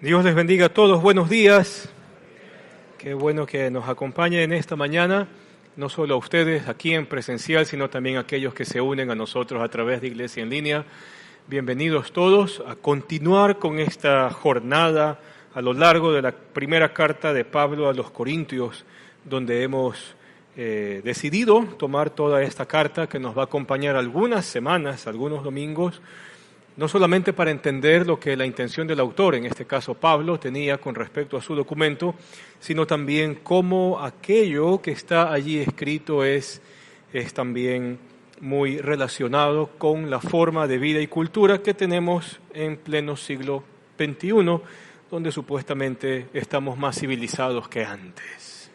Dios les bendiga a todos, buenos días. Qué bueno que nos acompañen en esta mañana, no solo a ustedes aquí en presencial, sino también a aquellos que se unen a nosotros a través de Iglesia en Línea. Bienvenidos todos a continuar con esta jornada a lo largo de la primera carta de Pablo a los Corintios, donde hemos decidido tomar toda esta carta que nos va a acompañar algunas semanas, algunos domingos, no solamente para entender lo que la intención del autor, en este caso Pablo, tenía con respecto a su documento, sino también cómo aquello que está allí escrito es también muy relacionado con la forma de vida y cultura que tenemos en pleno siglo XXI, donde supuestamente estamos más civilizados que antes.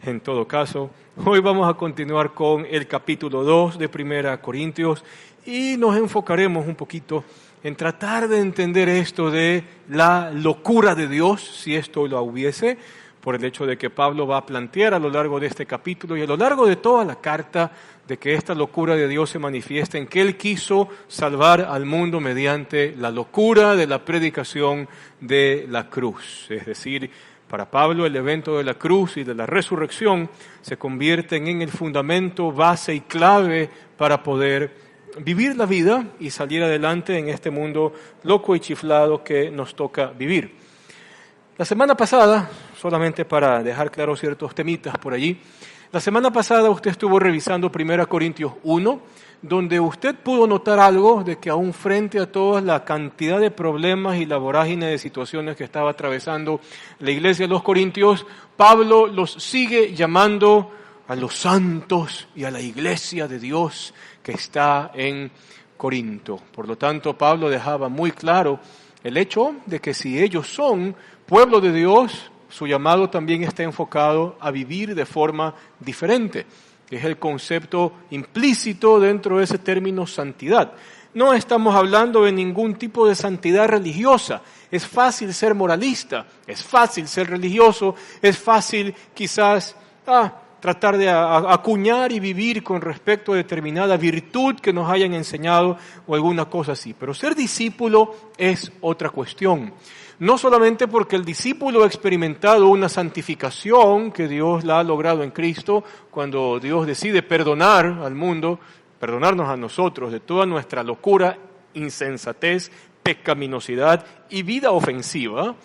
En todo caso, hoy vamos a continuar con el capítulo 2 de 1 Corintios y nos enfocaremos un poquito en tratar de entender esto de la locura de Dios, si esto lo hubiese, por el hecho de que Pablo va a plantear a lo largo de este capítulo y a lo largo de toda la carta de que esta locura de Dios se manifiesta en que Él quiso salvar al mundo mediante la locura de la predicación de la cruz. Es decir, para Pablo el evento de la cruz y de la resurrección se convierten en el fundamento, base y clave para poder vivir la vida y salir adelante en este mundo loco y chiflado que nos toca vivir. La semana pasada, solamente para dejar claros ciertos temitas por allí, la semana pasada usted estuvo revisando 1 Corintios 1, donde usted pudo notar algo de que aún frente a toda la cantidad de problemas y la vorágine de situaciones que estaba atravesando la iglesia de los Corintios, Pablo los sigue llamando a los santos y a la iglesia de Dios que está en Corinto. Por lo tanto, Pablo dejaba muy claro el hecho de que si ellos son pueblo de Dios, su llamado también está enfocado a vivir de forma diferente, que es el concepto implícito dentro de ese término santidad. No estamos hablando de ningún tipo de santidad religiosa. Es fácil ser moralista, es fácil ser religioso, es fácil quizás tratar de acuñar y vivir con respecto a determinada virtud que nos hayan enseñado o alguna cosa así. Pero ser discípulo es otra cuestión. No solamente porque el discípulo ha experimentado una santificación que Dios la ha logrado en Cristo, cuando Dios decide perdonar al mundo, perdonarnos a nosotros de toda nuestra locura, insensatez, pecaminosidad y vida ofensiva,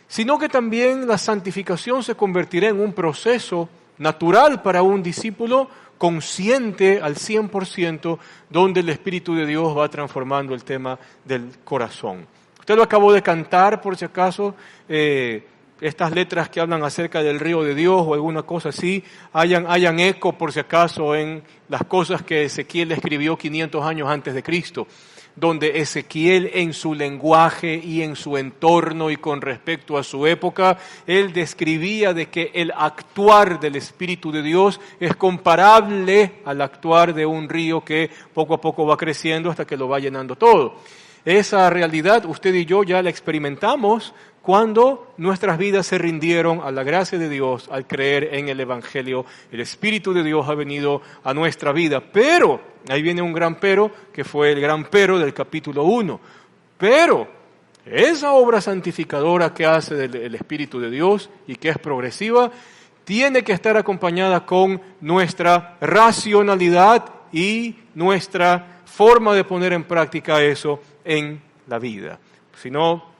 sino que también la santificación se convertirá en un proceso natural para un discípulo consciente al 100%, donde el Espíritu de Dios va transformando el tema del corazón. Usted lo acabó de cantar, por si acaso, estas letras que hablan acerca del río de Dios o alguna cosa así, hayan eco, por si acaso, en las cosas que Ezequiel escribió 500 años antes de Cristo, donde Ezequiel en su lenguaje y en su entorno y con respecto a su época, él describía de que el actuar del Espíritu de Dios es comparable al actuar de un río que poco a poco va creciendo hasta que lo va llenando todo. Esa realidad usted y yo ya la experimentamos cuando nuestras vidas se rindieron a la gracia de Dios al creer en el Evangelio. El Espíritu de Dios ha venido a nuestra vida, pero, ahí viene un gran pero, que fue el gran pero del capítulo 1, pero esa obra santificadora que hace el Espíritu de Dios y que es progresiva, tiene que estar acompañada con nuestra racionalidad y nuestra forma de poner en práctica eso en la vida. Si no,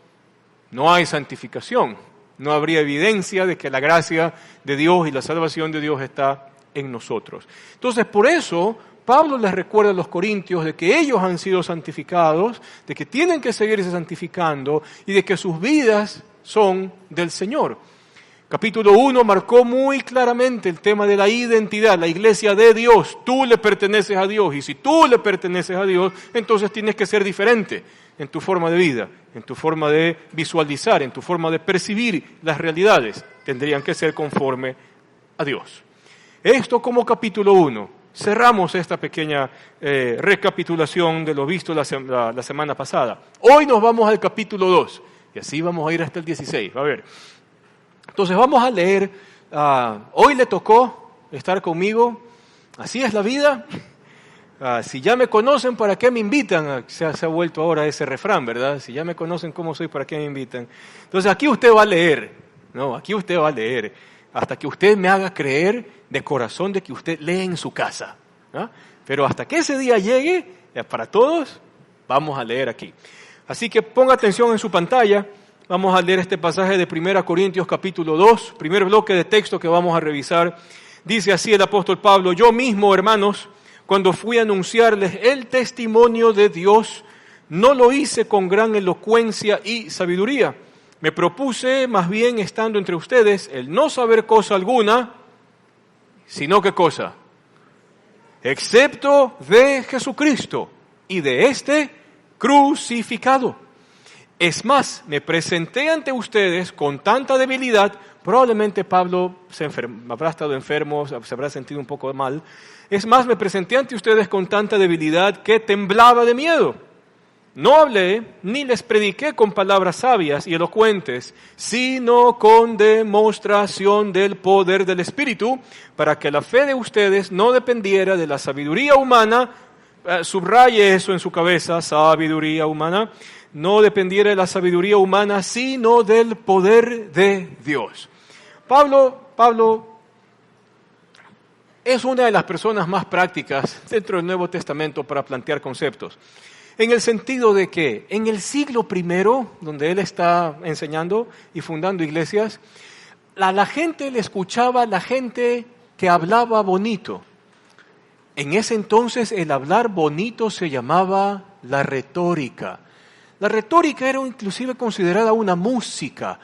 no hay santificación, no habría evidencia de que la gracia de Dios y la salvación de Dios está en nosotros. Entonces, por eso, Pablo les recuerda a los corintios de que ellos han sido santificados, de que tienen que seguirse santificando y de que sus vidas son del Señor. Capítulo 1 marcó muy claramente el tema de la identidad, la iglesia de Dios. Tú le perteneces a Dios y si tú le perteneces a Dios, entonces tienes que ser diferente en tu forma de vida, en tu forma de visualizar, en tu forma de percibir las realidades. Tendrían que ser conforme a Dios. Esto como capítulo 1. Cerramos esta pequeña recapitulación de lo visto la semana pasada. Hoy nos vamos al capítulo 2 y así vamos a ir hasta el 16. A ver. Entonces vamos a leer, hoy le tocó estar conmigo, así es la vida, Si ya me conocen, ¿para qué me invitan? Se ha vuelto ahora ese refrán, ¿verdad? Si ya me conocen cómo soy, ¿para qué me invitan? Entonces aquí usted va a leer, ¿no? Aquí usted va a leer, hasta que usted me haga creer de corazón de que usted lee en su casa, ¿no? Pero hasta que ese día llegue, para todos, vamos a leer aquí. Así que ponga atención en su pantalla. Vamos a leer este pasaje de 1 Corintios capítulo 2, primer bloque de texto que vamos a revisar. Dice así el apóstol Pablo: yo mismo, hermanos, cuando fui a anunciarles el testimonio de Dios, no lo hice con gran elocuencia y sabiduría. Me propuse, más bien, estando entre ustedes, el no saber cosa alguna, sino ¿qué cosa? Excepto de Jesucristo y de este crucificado. Es más, me presenté ante ustedes con tanta debilidad. Probablemente Pablo habrá estado enfermo, se habrá sentido un poco mal. Es más, me presenté ante ustedes con tanta debilidad que temblaba de miedo. No hablé ni les prediqué con palabras sabias y elocuentes, sino con demostración del poder del Espíritu, para que la fe de ustedes no dependiera de la sabiduría humana. Subraye eso en su cabeza: sabiduría humana. No dependiera de la sabiduría humana, sino del poder de Dios. Pablo es una de las personas más prácticas dentro del Nuevo Testamento para plantear conceptos. En el sentido de que en el siglo I, donde él está enseñando y fundando iglesias, la gente le escuchaba, la gente que hablaba bonito. En ese entonces el hablar bonito se llamaba la retórica. La retórica era inclusive considerada una musa,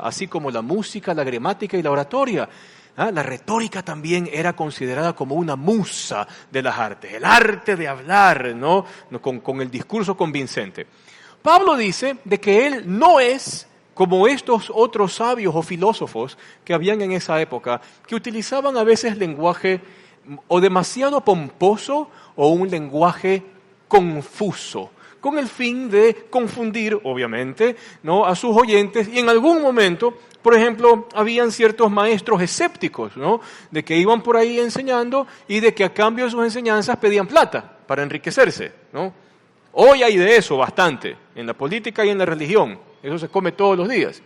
así como la música, la gramática y la oratoria. La retórica también era considerada como una musa de las artes, el arte de hablar, ¿no? Con el discurso convincente. Pablo dice de que él no es como estos otros sabios o filósofos que habían en esa época, que utilizaban a veces lenguaje o demasiado pomposo o un lenguaje confuso, con el fin de confundir, obviamente, ¿no?, a sus oyentes. Y en algún momento, por ejemplo, habían ciertos maestros escépticos, ¿no?, de que iban por ahí enseñando y de que a cambio de sus enseñanzas pedían plata para enriquecerse, ¿no? Hoy hay de eso bastante, en la política y en la religión. Eso se come todos los días.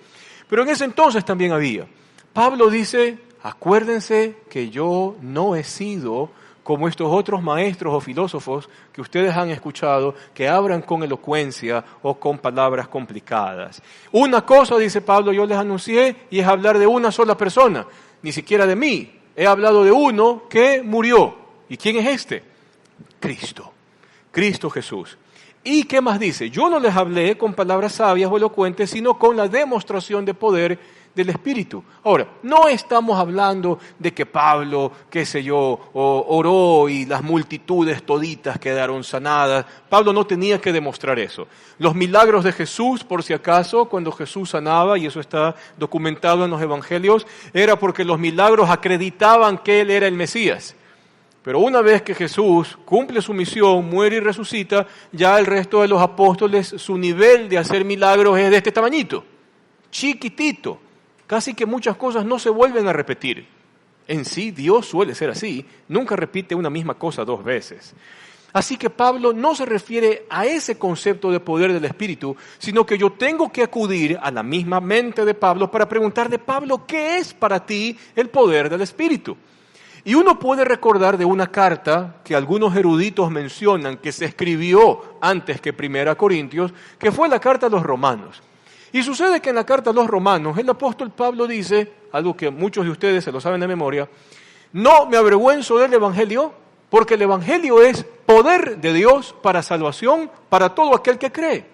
Pero en ese entonces también había. Pablo dice: acuérdense que yo no he sido como estos otros maestros o filósofos que ustedes han escuchado, que hablan con elocuencia o con palabras complicadas. Una cosa, dice Pablo, yo les anuncié, y es hablar de una sola persona, ni siquiera de mí. He hablado de uno que murió. ¿Y quién es este? Cristo Jesús. ¿Y qué más dice? Yo no les hablé con palabras sabias o elocuentes, sino con la demostración de poder del Espíritu. Ahora, no estamos hablando de que Pablo, oró y las multitudes toditas quedaron sanadas. Pablo no tenía que demostrar eso. Los milagros de Jesús, por si acaso, cuando Jesús sanaba, y eso está documentado en los evangelios, era porque los milagros acreditaban que Él era el Mesías. Pero una vez que Jesús cumple su misión, muere y resucita, ya el resto de los apóstoles, su nivel de hacer milagros es de este tamañito, chiquitito. Casi que muchas cosas no se vuelven a repetir. En sí, Dios suele ser así, nunca repite una misma cosa dos veces. Así que Pablo no se refiere a ese concepto de poder del Espíritu, sino que yo tengo que acudir a la misma mente de Pablo para preguntarle: Pablo, ¿qué es para ti el poder del Espíritu? Y uno puede recordar de una carta que algunos eruditos mencionan que se escribió antes que 1 Corintios, que fue la carta a los romanos. Y sucede que en la carta a los romanos el apóstol Pablo dice, algo que muchos de ustedes se lo saben de memoria: no me avergüenzo del Evangelio, porque el Evangelio es poder de Dios para salvación para todo aquel que cree.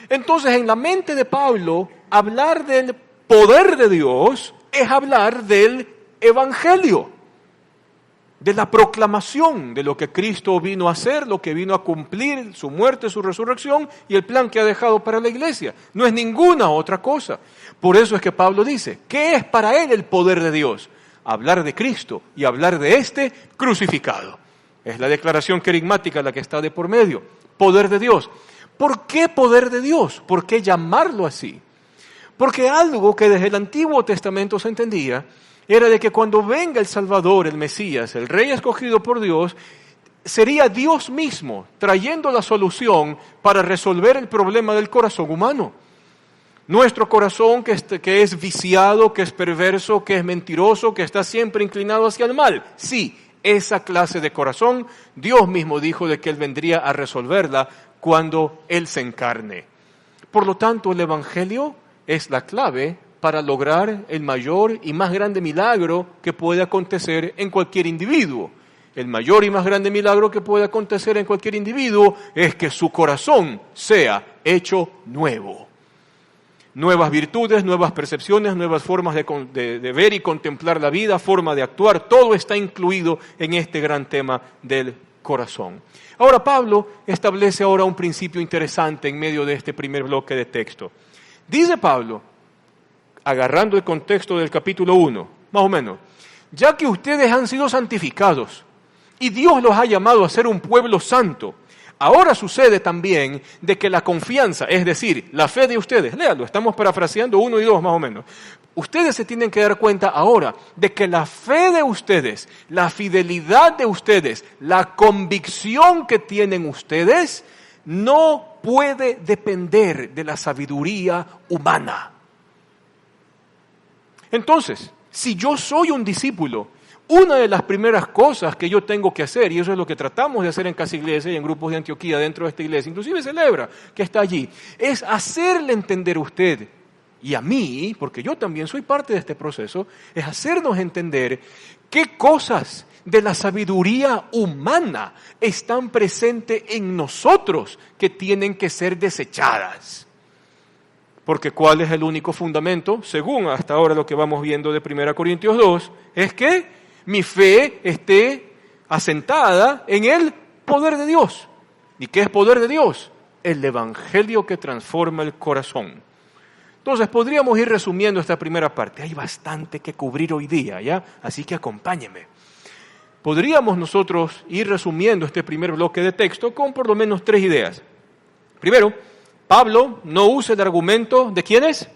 Entonces, en la mente de Pablo, hablar del poder de Dios es hablar del Evangelio, de la proclamación de lo que Cristo vino a hacer, lo que vino a cumplir, su muerte, su resurrección y el plan que ha dejado para la iglesia. No es ninguna otra cosa. Por eso es que Pablo dice, ¿qué es para él el poder de Dios? Hablar de Cristo y hablar de este crucificado. Es la declaración querigmática la que está de por medio. Poder de Dios. ¿Por qué poder de Dios? ¿Por qué llamarlo así? Porque algo que desde el Antiguo Testamento se entendía era de que cuando venga el Salvador, el Mesías, el Rey escogido por Dios, sería Dios mismo trayendo la solución para resolver el problema del corazón humano. Nuestro corazón que es viciado, que es perverso, que es mentiroso, que está siempre inclinado hacia el mal. Sí, esa clase de corazón, Dios mismo dijo de que Él vendría a resolverla cuando Él se encarne. Por lo tanto, el Evangelio es la clave para lograr el mayor y más grande milagro que puede acontecer en cualquier individuo. El mayor y más grande milagro que puede acontecer en cualquier individuo es que su corazón sea hecho nuevo. Nuevas virtudes, nuevas percepciones, nuevas formas de ver y contemplar la vida, forma de actuar, todo está incluido en este gran tema del corazón. Ahora Pablo establece ahora un principio interesante en medio de este primer bloque de texto. Dice Pablo, agarrando el contexto del capítulo 1, más o menos, ya que ustedes han sido santificados y Dios los ha llamado a ser un pueblo santo, ahora sucede también de que la confianza, es decir, la fe de ustedes, léalo, estamos parafraseando 1 y 2 más o menos, ustedes se tienen que dar cuenta ahora de que la fe de ustedes, la fidelidad de ustedes, la convicción que tienen ustedes, no puede depender de la sabiduría humana. Entonces, si yo soy un discípulo, una de las primeras cosas que yo tengo que hacer, y eso es lo que tratamos de hacer en Casa Iglesia y en grupos de Antioquía dentro de esta iglesia, inclusive Celebra, que está allí, es hacerle entender a usted y a mí, porque yo también soy parte de este proceso, es hacernos entender qué cosas de la sabiduría humana están presentes en nosotros que tienen que ser desechadas. Porque ¿cuál es el único fundamento? Según hasta ahora lo que vamos viendo de 1 Corintios 2, es que mi fe esté asentada en el poder de Dios. ¿Y qué es poder de Dios? El Evangelio que transforma el corazón. Entonces podríamos ir resumiendo esta primera parte. Hay bastante que cubrir hoy día, ¿ya? Así que acompáñenme. Podríamos nosotros ir resumiendo este primer bloque de texto con por lo menos 3 ideas. Primero, Pablo no usa el argumento ¿de quiénes?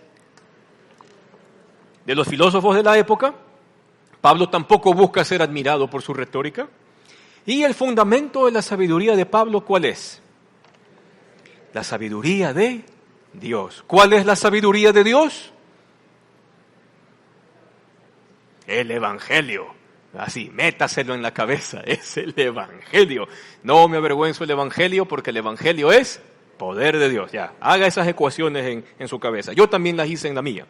De los filósofos de la época. Pablo tampoco busca ser admirado por su retórica. Y el fundamento de la sabiduría de Pablo, ¿cuál es? La sabiduría de Dios. ¿Cuál es la sabiduría de Dios? El Evangelio. Así, métaselo en la cabeza, es el Evangelio. No me avergüenzo del Evangelio porque el Evangelio es poder de Dios. Ya, haga esas ecuaciones en su cabeza. Yo también las hice en la mía.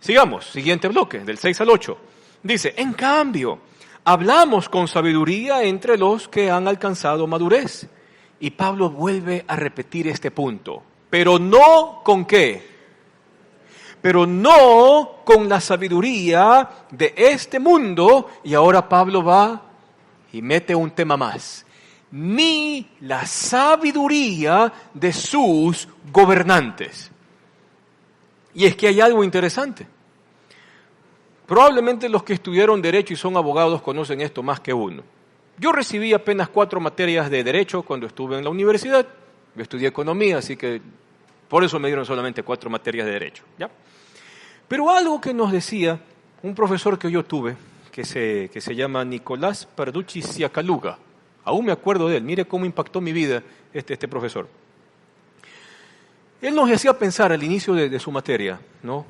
Sigamos, siguiente bloque, del 6 al 8. Dice, en cambio, hablamos con sabiduría entre los que han alcanzado madurez. Y Pablo vuelve a repetir este punto. Pero no con qué. Pero no con la sabiduría de este mundo. Y ahora Pablo va y mete un tema más. Ni la sabiduría de sus gobernantes. Y es que hay algo interesante. Probablemente los que estudiaron Derecho y son abogados conocen esto más que uno. Yo recibí apenas 4 materias de Derecho cuando estuve en la universidad. Yo estudié Economía, así que por eso me dieron solamente 4 materias de Derecho, ¿ya? Pero algo que nos decía un profesor que yo tuve, que se llama Nicolás Parducci Siacaluga, aún me acuerdo de él, mire cómo impactó mi vida este profesor. Él nos hacía pensar al inicio de su materia, ¿no?,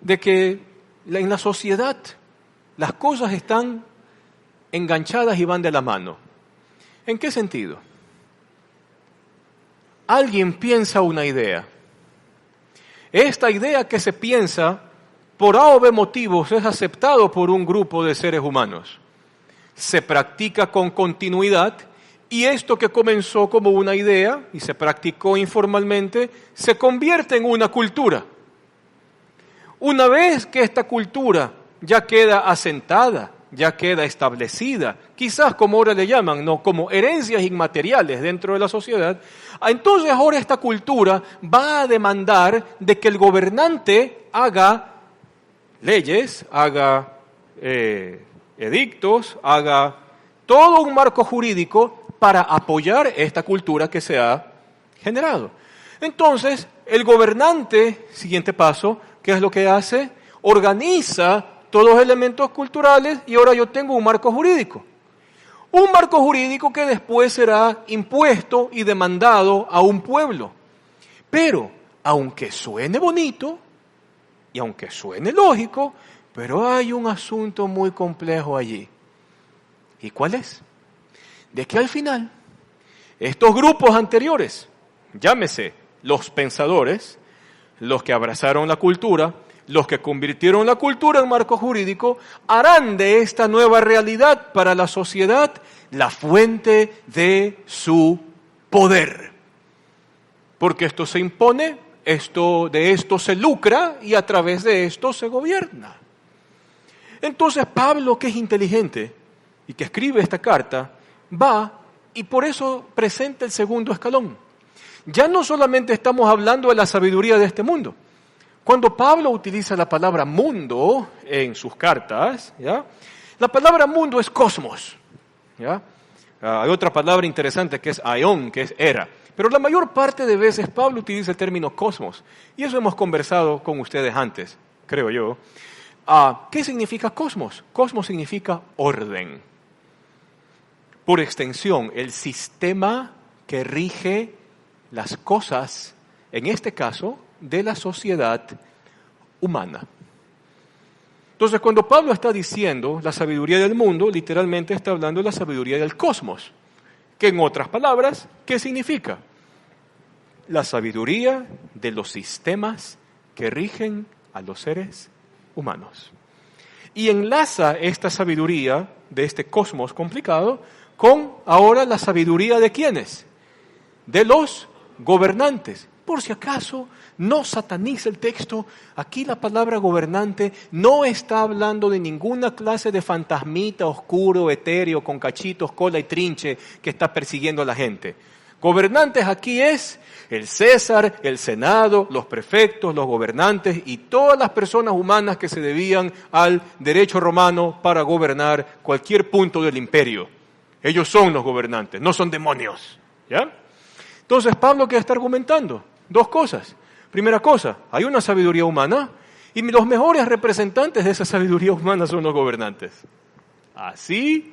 de que en la sociedad las cosas están enganchadas y van de la mano. ¿En qué sentido? Alguien piensa una idea. Esta idea que se piensa, por A o B motivos, es aceptado por un grupo de seres humanos. Se practica con continuidad y esto que comenzó como una idea y se practicó informalmente, se convierte en una cultura. Una vez que esta cultura ya queda asentada, ya queda establecida, quizás como ahora le llaman, no, como herencias inmateriales dentro de la sociedad, entonces ahora esta cultura va a demandar de que el gobernante haga leyes, haga edictos, haga todo un marco jurídico para apoyar esta cultura que se ha generado. Entonces, el gobernante, siguiente paso, ¿qué es lo que hace? Organiza todos los elementos culturales y ahora yo tengo un marco jurídico. Un marco jurídico que después será impuesto y demandado a un pueblo. Pero, aunque suene bonito y aunque suene lógico, pero hay un asunto muy complejo allí. ¿Y cuál es? De que al final, estos grupos anteriores, llámese los pensadores, los que abrazaron la cultura, los que convirtieron la cultura en marco jurídico, harán de esta nueva realidad para la sociedad la fuente de su poder. Porque esto se impone, de esto se lucra y a través de esto se gobierna. Entonces Pablo, que es inteligente y que escribe esta carta, va y por eso presenta el segundo escalón. Ya no solamente estamos hablando de la sabiduría de este mundo. Cuando Pablo utiliza la palabra mundo en sus cartas, ¿ya? La palabra mundo es cosmos, ¿ya? Hay otra palabra interesante que es aion, que es era. Pero la mayor parte de veces Pablo utiliza el término cosmos. Y eso hemos conversado con ustedes antes, creo yo. ¿Qué significa cosmos? Cosmos significa orden. Por extensión, el sistema que rige las cosas, en este caso, de la sociedad humana. Entonces, cuando Pablo está diciendo la sabiduría del mundo, literalmente está hablando de la sabiduría del cosmos, que en otras palabras, ¿qué significa? La sabiduría de los sistemas que rigen a los seres humanos. Y enlaza esta sabiduría de este cosmos complicado con ahora la sabiduría de ¿quiénes? De los gobernantes. Por si acaso no sataniza el texto, aquí la palabra gobernante no está hablando de ninguna clase de fantasmita oscuro, etéreo, con cachitos, cola y trinche que está persiguiendo a la gente. Gobernantes aquí es el César, el Senado, los prefectos, los gobernantes y todas las personas humanas que se debían al derecho romano para gobernar cualquier punto del imperio. Ellos son los gobernantes, no son demonios, ¿ya? Entonces, Pablo, ¿qué está argumentando? Dos cosas. Primera cosa, hay una sabiduría humana y los mejores representantes de esa sabiduría humana son los gobernantes. Así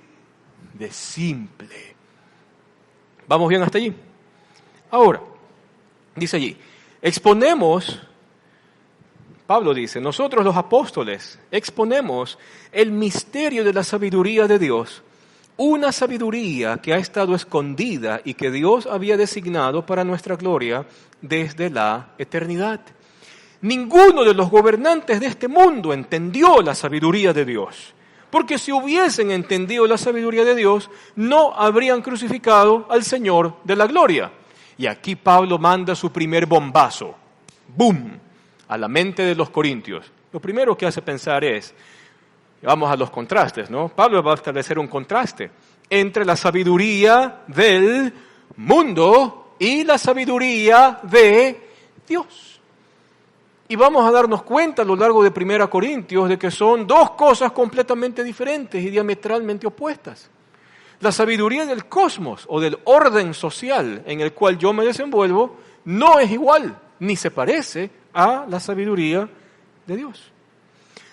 de simple. ¿Vamos bien hasta allí? Ahora, dice allí, Pablo dice, nosotros los apóstoles exponemos el misterio de la sabiduría de Dios, una sabiduría que ha estado escondida y que Dios había designado para nuestra gloria desde la eternidad. Ninguno de los gobernantes de este mundo entendió la sabiduría de Dios, porque si hubiesen entendido la sabiduría de Dios, no habrían crucificado al Señor de la gloria. Y aquí Pablo manda su primer bombazo, ¡boom!, a la mente de los corintios. Lo primero que hace pensar es, vamos a los contrastes, ¿no? Pablo va a establecer un contraste entre la sabiduría del mundo y la sabiduría de Dios. Y vamos a darnos cuenta a lo largo de 1 Corintios de que son dos cosas completamente diferentes y diametralmente opuestas. La sabiduría del cosmos o del orden social en el cual yo me desenvuelvo no es igual ni se parece a la sabiduría de Dios.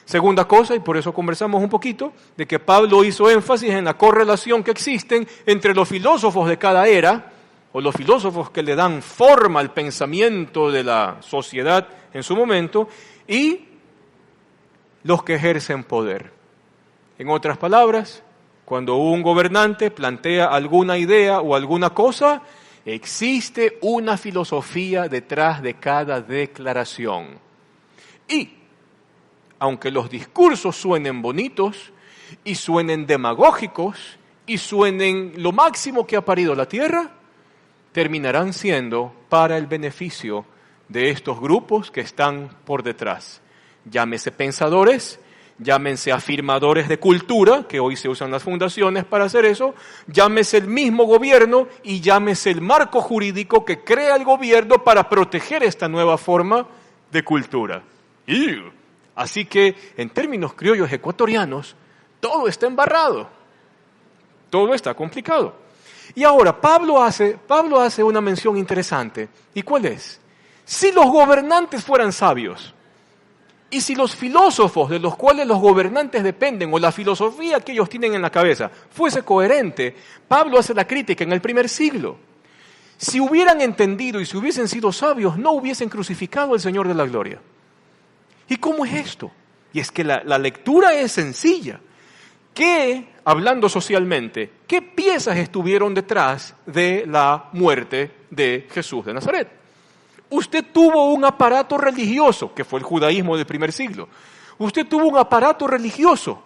Segunda cosa, y por eso conversamos un poquito, de que Pablo hizo énfasis en la correlación que existen entre los filósofos de cada era, o los filósofos que le dan forma al pensamiento de la sociedad en su momento, y los que ejercen poder. En otras palabras, cuando un gobernante plantea alguna idea o alguna cosa, existe una filosofía detrás de cada declaración. Y aunque los discursos suenen bonitos y suenen demagógicos y suenen lo máximo que ha parido la tierra, terminarán siendo para el beneficio de estos grupos que están por detrás. Llámese pensadores, llámense afirmadores de cultura, que hoy se usan las fundaciones para hacer eso, llámese el mismo gobierno y llámese el marco jurídico que crea el gobierno para proteger esta nueva forma de cultura. Así que, en términos criollos ecuatorianos, todo está embarrado, todo está complicado. Y ahora, Pablo hace una mención interesante. ¿Y cuál es? Si los gobernantes fueran sabios, Y si los filósofos de los cuales los gobernantes dependen, o la filosofía que ellos tienen en la cabeza, fuese coherente, Pablo hace la crítica en el primer siglo. Si hubieran entendido y si hubiesen sido sabios, no hubiesen crucificado al Señor de la gloria. ¿Y cómo es esto? Y es que la lectura es sencilla. ¿Qué, hablando socialmente, qué piezas estuvieron detrás de la muerte de Jesús de Nazaret? Usted tuvo un aparato religioso, que fue el judaísmo del primer siglo. Usted tuvo un aparato religioso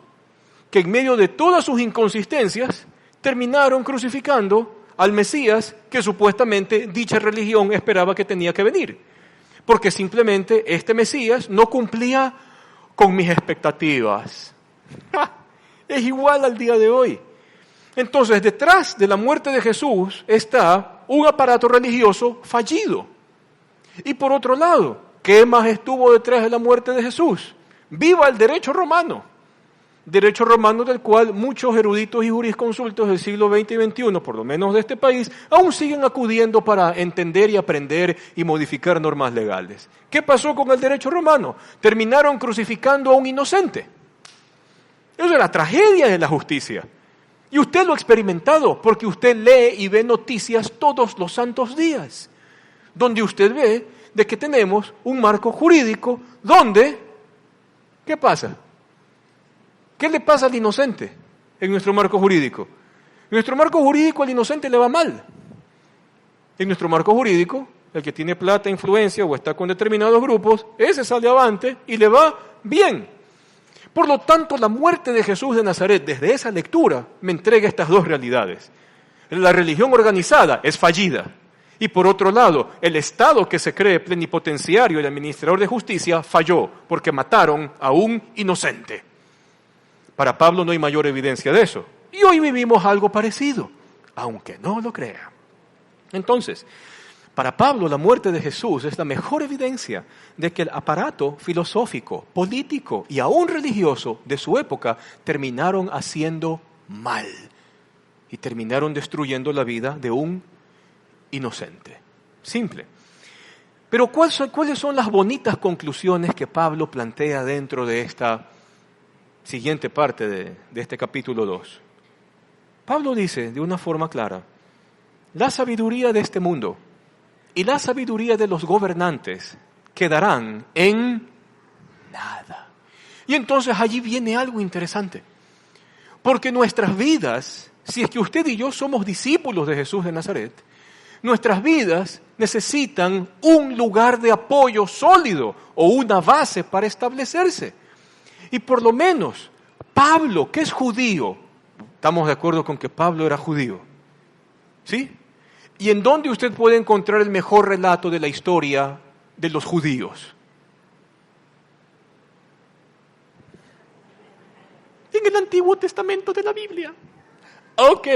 que en medio de todas sus inconsistencias terminaron crucificando al Mesías que supuestamente dicha religión esperaba que tenía que venir. Porque simplemente este Mesías no cumplía con mis expectativas. Es igual al día de hoy. Entonces, detrás de la muerte de Jesús está un aparato religioso fallido. Y por otro lado, ¿qué más estuvo detrás de la muerte de Jesús? Viva el derecho romano del cual muchos eruditos y jurisconsultos del siglo XX y XXI, por lo menos de este país, aún siguen acudiendo para entender y aprender y modificar normas legales. ¿Qué pasó con el derecho romano? Terminaron crucificando a un inocente. Eso es la tragedia de la justicia. Y usted lo ha experimentado porque usted lee y ve noticias todos los santos días, donde usted ve de que tenemos un marco jurídico donde, ¿qué pasa? ¿Qué le pasa al inocente en nuestro marco jurídico? En nuestro marco jurídico al inocente le va mal. En nuestro marco jurídico, el que tiene plata, influencia o está con determinados grupos, ese sale avante y le va bien. Por lo tanto, la muerte de Jesús de Nazaret, desde esa lectura, me entrega estas dos realidades. La religión organizada es fallida. Y por otro lado, el Estado que se cree plenipotenciario y administrador de justicia falló porque mataron a un inocente. Para Pablo no hay mayor evidencia de eso. Y hoy vivimos algo parecido, aunque no lo crea. Entonces, para Pablo la muerte de Jesús es la mejor evidencia de que el aparato filosófico, político y aún religioso de su época terminaron haciendo mal y terminaron destruyendo la vida de un inocente. Simple. Pero ¿cuáles son las bonitas conclusiones que Pablo plantea dentro de esta siguiente parte de este capítulo 2? Pablo dice de una forma clara: la sabiduría de este mundo y la sabiduría de los gobernantes quedarán en nada. Y entonces allí viene algo interesante. Porque nuestras vidas, si es que usted y yo somos discípulos de Jesús de Nazaret, nuestras vidas necesitan un lugar de apoyo sólido o una base para establecerse. Y por lo menos Pablo, que es judío, estamos de acuerdo con que Pablo era judío, ¿sí? ¿Y en dónde usted puede encontrar el mejor relato de la historia de los judíos? En el Antiguo Testamento de la Biblia. Ok,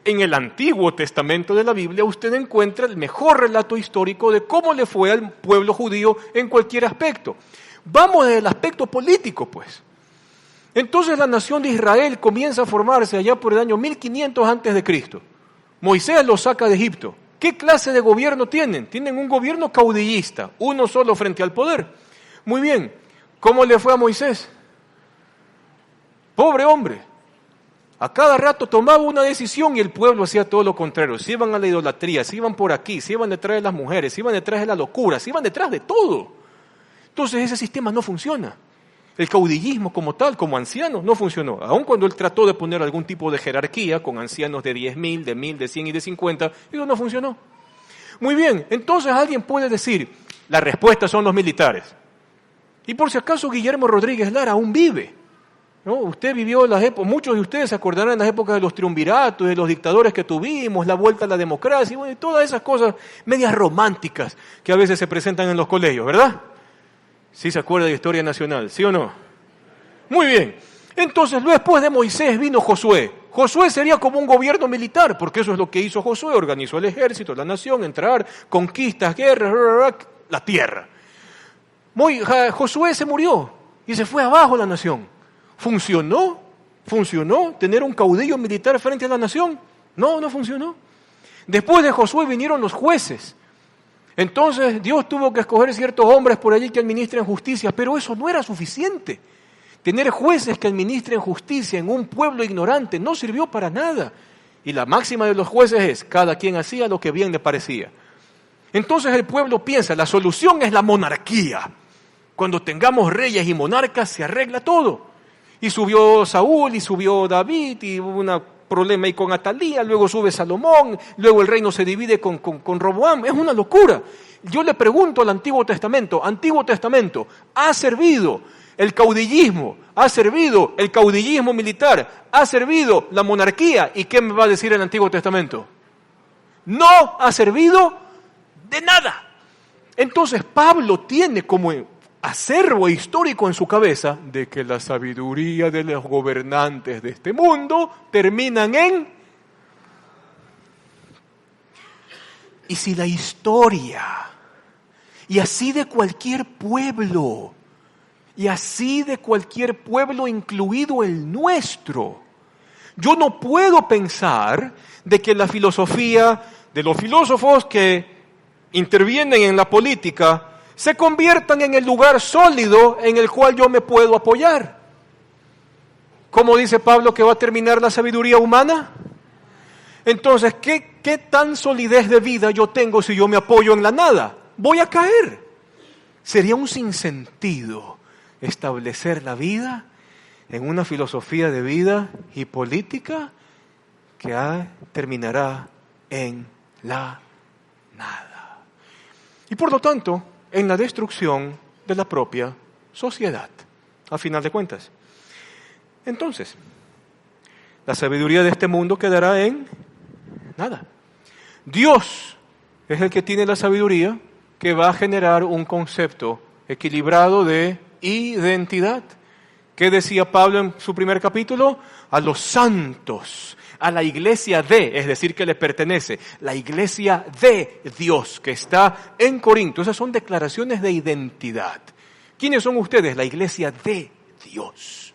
en el Antiguo Testamento de la Biblia usted encuentra el mejor relato histórico de cómo le fue al pueblo judío en cualquier aspecto. Vamos desde el aspecto político, pues. Entonces la nación de Israel comienza a formarse allá por el año 1500 a.C. Moisés los saca de Egipto. ¿Qué clase de gobierno tienen? Tienen un gobierno caudillista, uno solo frente al poder. Muy bien, ¿cómo le fue a Moisés? Pobre hombre. A cada rato tomaba una decisión y el pueblo hacía todo lo contrario. Se iban a la idolatría, se iban por aquí, se iban detrás de las mujeres, se iban detrás de la locura, se iban detrás de todo. Entonces ese sistema no funciona. El caudillismo como tal, como anciano, no funcionó. Aun cuando él trató de poner algún tipo de jerarquía con ancianos de 10.000, de 1.000, de 100 y de 50, eso no funcionó. Muy bien, entonces alguien puede decir, la respuesta son los militares. Y por si acaso Guillermo Rodríguez Lara aún vive, ¿no? Usted vivió las épocas, muchos de ustedes se acordarán de las épocas de los triunviratos, de los dictadores que tuvimos, la vuelta a la democracia, y bueno, todas esas cosas medias románticas que a veces se presentan en los colegios, ¿verdad? ¿Sí se acuerda de historia nacional? ¿Sí o no? Muy bien. Entonces, después de Moisés vino Josué. Josué sería como un gobierno militar, porque eso es lo que hizo Josué. Organizó el ejército, la nación, entrar, conquistas, guerras, la tierra. Josué se murió y se fue abajo la nación. ¿Funcionó? ¿Funcionó tener un caudillo militar frente a la nación? No, no funcionó. Después de Josué vinieron los jueces. Entonces Dios tuvo que escoger ciertos hombres por allí que administren justicia, pero eso no era suficiente. Tener jueces que administren justicia en un pueblo ignorante no sirvió para nada. Y la máxima de los jueces es, cada quien hacía lo que bien le parecía. Entonces el pueblo piensa, la solución es la monarquía. Cuando tengamos reyes y monarcas se arregla todo. Y subió Saúl y subió David y hubo un problema ahí con Atalía, luego sube Salomón, luego el reino se divide con Roboam. Es una locura. Yo le pregunto al Antiguo Testamento, ¿ha servido el caudillismo? ¿Ha servido el caudillismo militar? ¿Ha servido la monarquía? ¿Y qué me va a decir el Antiguo Testamento? No ha servido de nada. Entonces Pablo tiene como acervo histórico en su cabeza de que la sabiduría de los gobernantes de este mundo terminan en... Y si la historia, y así de cualquier pueblo, incluido el nuestro, yo no puedo pensar de que la filosofía de los filósofos que intervienen en la política se conviertan en el lugar sólido en el cual yo me puedo apoyar. ¿Cómo dice Pablo que va a terminar la sabiduría humana? Entonces, ¿qué tan solidez de vida yo tengo si yo me apoyo en la nada? Voy a caer. Sería un sinsentido establecer la vida en una filosofía de vida y política que terminará en la nada. Y por lo tanto, en la destrucción de la propia sociedad, a final de cuentas. Entonces, la sabiduría de este mundo quedará en nada. Dios es el que tiene la sabiduría que va a generar un concepto equilibrado de identidad. ¿Qué decía Pablo en su primer capítulo? A los santos, a la iglesia es decir, que le pertenece, la iglesia de Dios que está en Corinto. Esas son declaraciones de identidad. ¿Quiénes son ustedes? La iglesia de Dios.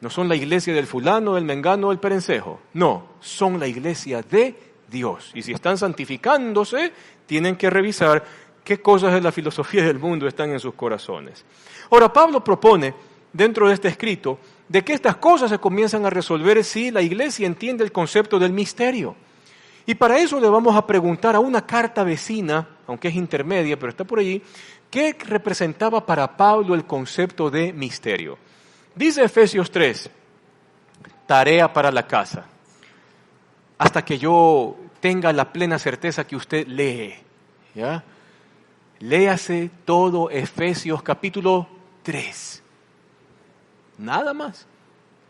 No son la iglesia del fulano, del mengano, del perencejo. No, son la iglesia de Dios. Y si están santificándose, tienen que revisar qué cosas de la filosofía del mundo están en sus corazones. Ahora, Pablo propone, dentro de este escrito, de que estas cosas se comienzan a resolver si la iglesia entiende el concepto del misterio. Y para eso le vamos a preguntar a una carta vecina, aunque es intermedia, pero está por allí, ¿qué representaba para Pablo el concepto de misterio? Dice Efesios 3, tarea para la casa, hasta que yo tenga la plena certeza que usted lee, ¿ya? Léase todo Efesios capítulo 3. Nada más.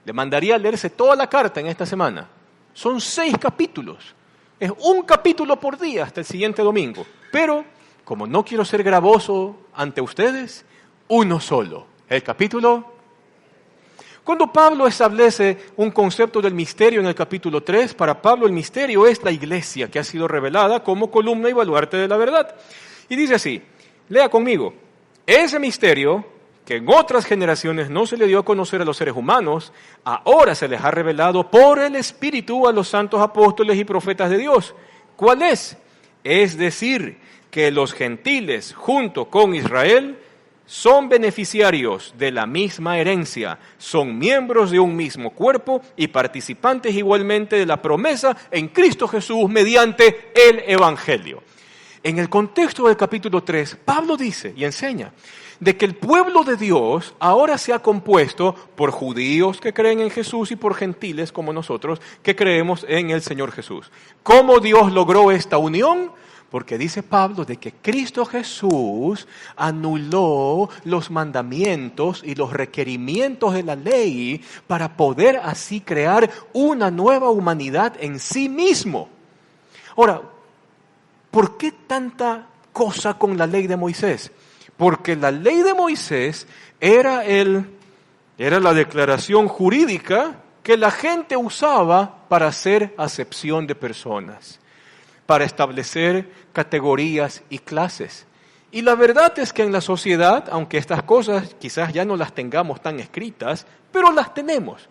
Le mandaría a leerse toda la carta en esta semana. Son 6 capítulos. Es un capítulo por día hasta el siguiente domingo. Pero, como no quiero ser gravoso ante ustedes, uno solo. El capítulo. Cuando Pablo establece un concepto del misterio en el capítulo 3, para Pablo el misterio es la iglesia que ha sido revelada como columna y baluarte de la verdad. Y dice así, lea conmigo, ese misterio que en otras generaciones no se le dio a conocer a los seres humanos, ahora se les ha revelado por el Espíritu a los santos apóstoles y profetas de Dios. ¿Cuál es? Es decir, que los gentiles, junto con Israel, son beneficiarios de la misma herencia, son miembros de un mismo cuerpo y participantes igualmente de la promesa en Cristo Jesús mediante el Evangelio. En el contexto del capítulo 3, Pablo dice y enseña de que el pueblo de Dios ahora se ha compuesto por judíos que creen en Jesús y por gentiles como nosotros que creemos en el Señor Jesús. ¿Cómo Dios logró esta unión? Porque dice Pablo de que Cristo Jesús anuló los mandamientos y los requerimientos de la ley para poder así crear una nueva humanidad en sí mismo. Ahora, ¿por qué tanta cosa con la ley de Moisés? Porque la ley de Moisés era la declaración jurídica que la gente usaba para hacer acepción de personas, para establecer categorías y clases. Y la verdad es que en la sociedad, aunque estas cosas quizás ya no las tengamos tan escritas, pero las tenemos.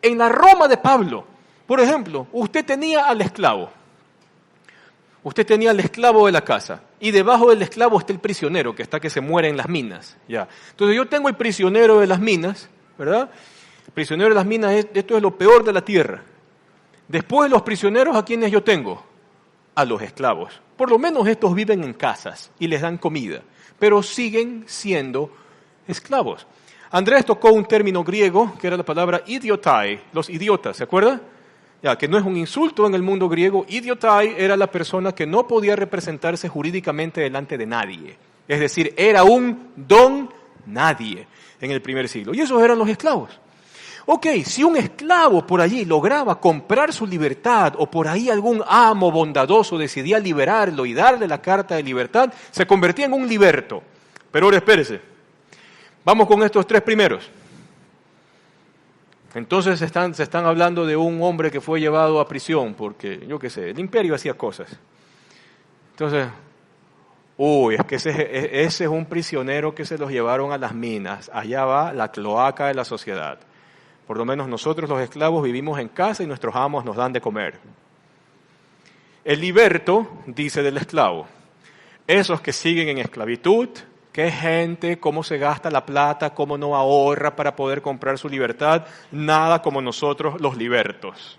En la Roma de Pablo, por ejemplo, usted tenía al esclavo. Usted tenía al esclavo de la casa y debajo del esclavo está el prisionero que se muere en las minas. Ya. Entonces yo tengo el prisionero de las minas, ¿verdad? El prisionero de las minas, esto es lo peor de la tierra. Después de los prisioneros, ¿a quiénes yo tengo? A los esclavos. Por lo menos estos viven en casas y les dan comida, pero siguen siendo esclavos. Andrés tocó un término griego que era la palabra idiotai, los idiotas, ¿se acuerda? Ya, que no es un insulto en el mundo griego. Idiotai era la persona que no podía representarse jurídicamente delante de nadie. Es decir, era un don nadie en el primer siglo. Y esos eran los esclavos. Ok, si un esclavo por allí lograba comprar su libertad o por ahí algún amo bondadoso decidía liberarlo y darle la carta de libertad, se convertía en un liberto. Pero ahora espérese, vamos con estos tres primeros. Entonces se están hablando de un hombre que fue llevado a prisión porque, yo qué sé, el imperio hacía cosas. Entonces, es que ese es un prisionero que se los llevaron a las minas. Allá va la cloaca de la sociedad. Por lo menos nosotros los esclavos vivimos en casa y nuestros amos nos dan de comer. El liberto dice del esclavo, esos que siguen en esclavitud, qué gente, cómo se gasta la plata, cómo no ahorra para poder comprar su libertad, nada como nosotros los libertos.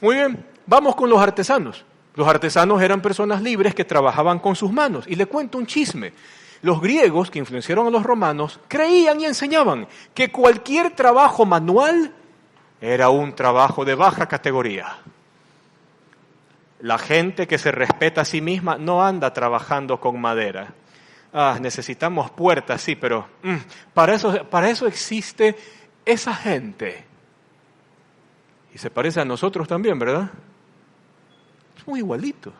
Muy bien, vamos con los artesanos. Los artesanos eran personas libres que trabajaban con sus manos. Y le cuento un chisme. Los griegos, que influenciaron a los romanos, creían y enseñaban que cualquier trabajo manual era un trabajo de baja categoría. La gente que se respeta a sí misma no anda trabajando con madera. Necesitamos puertas, sí, pero para eso existe esa gente. Y se parece a nosotros también, ¿verdad? Somos igualitos.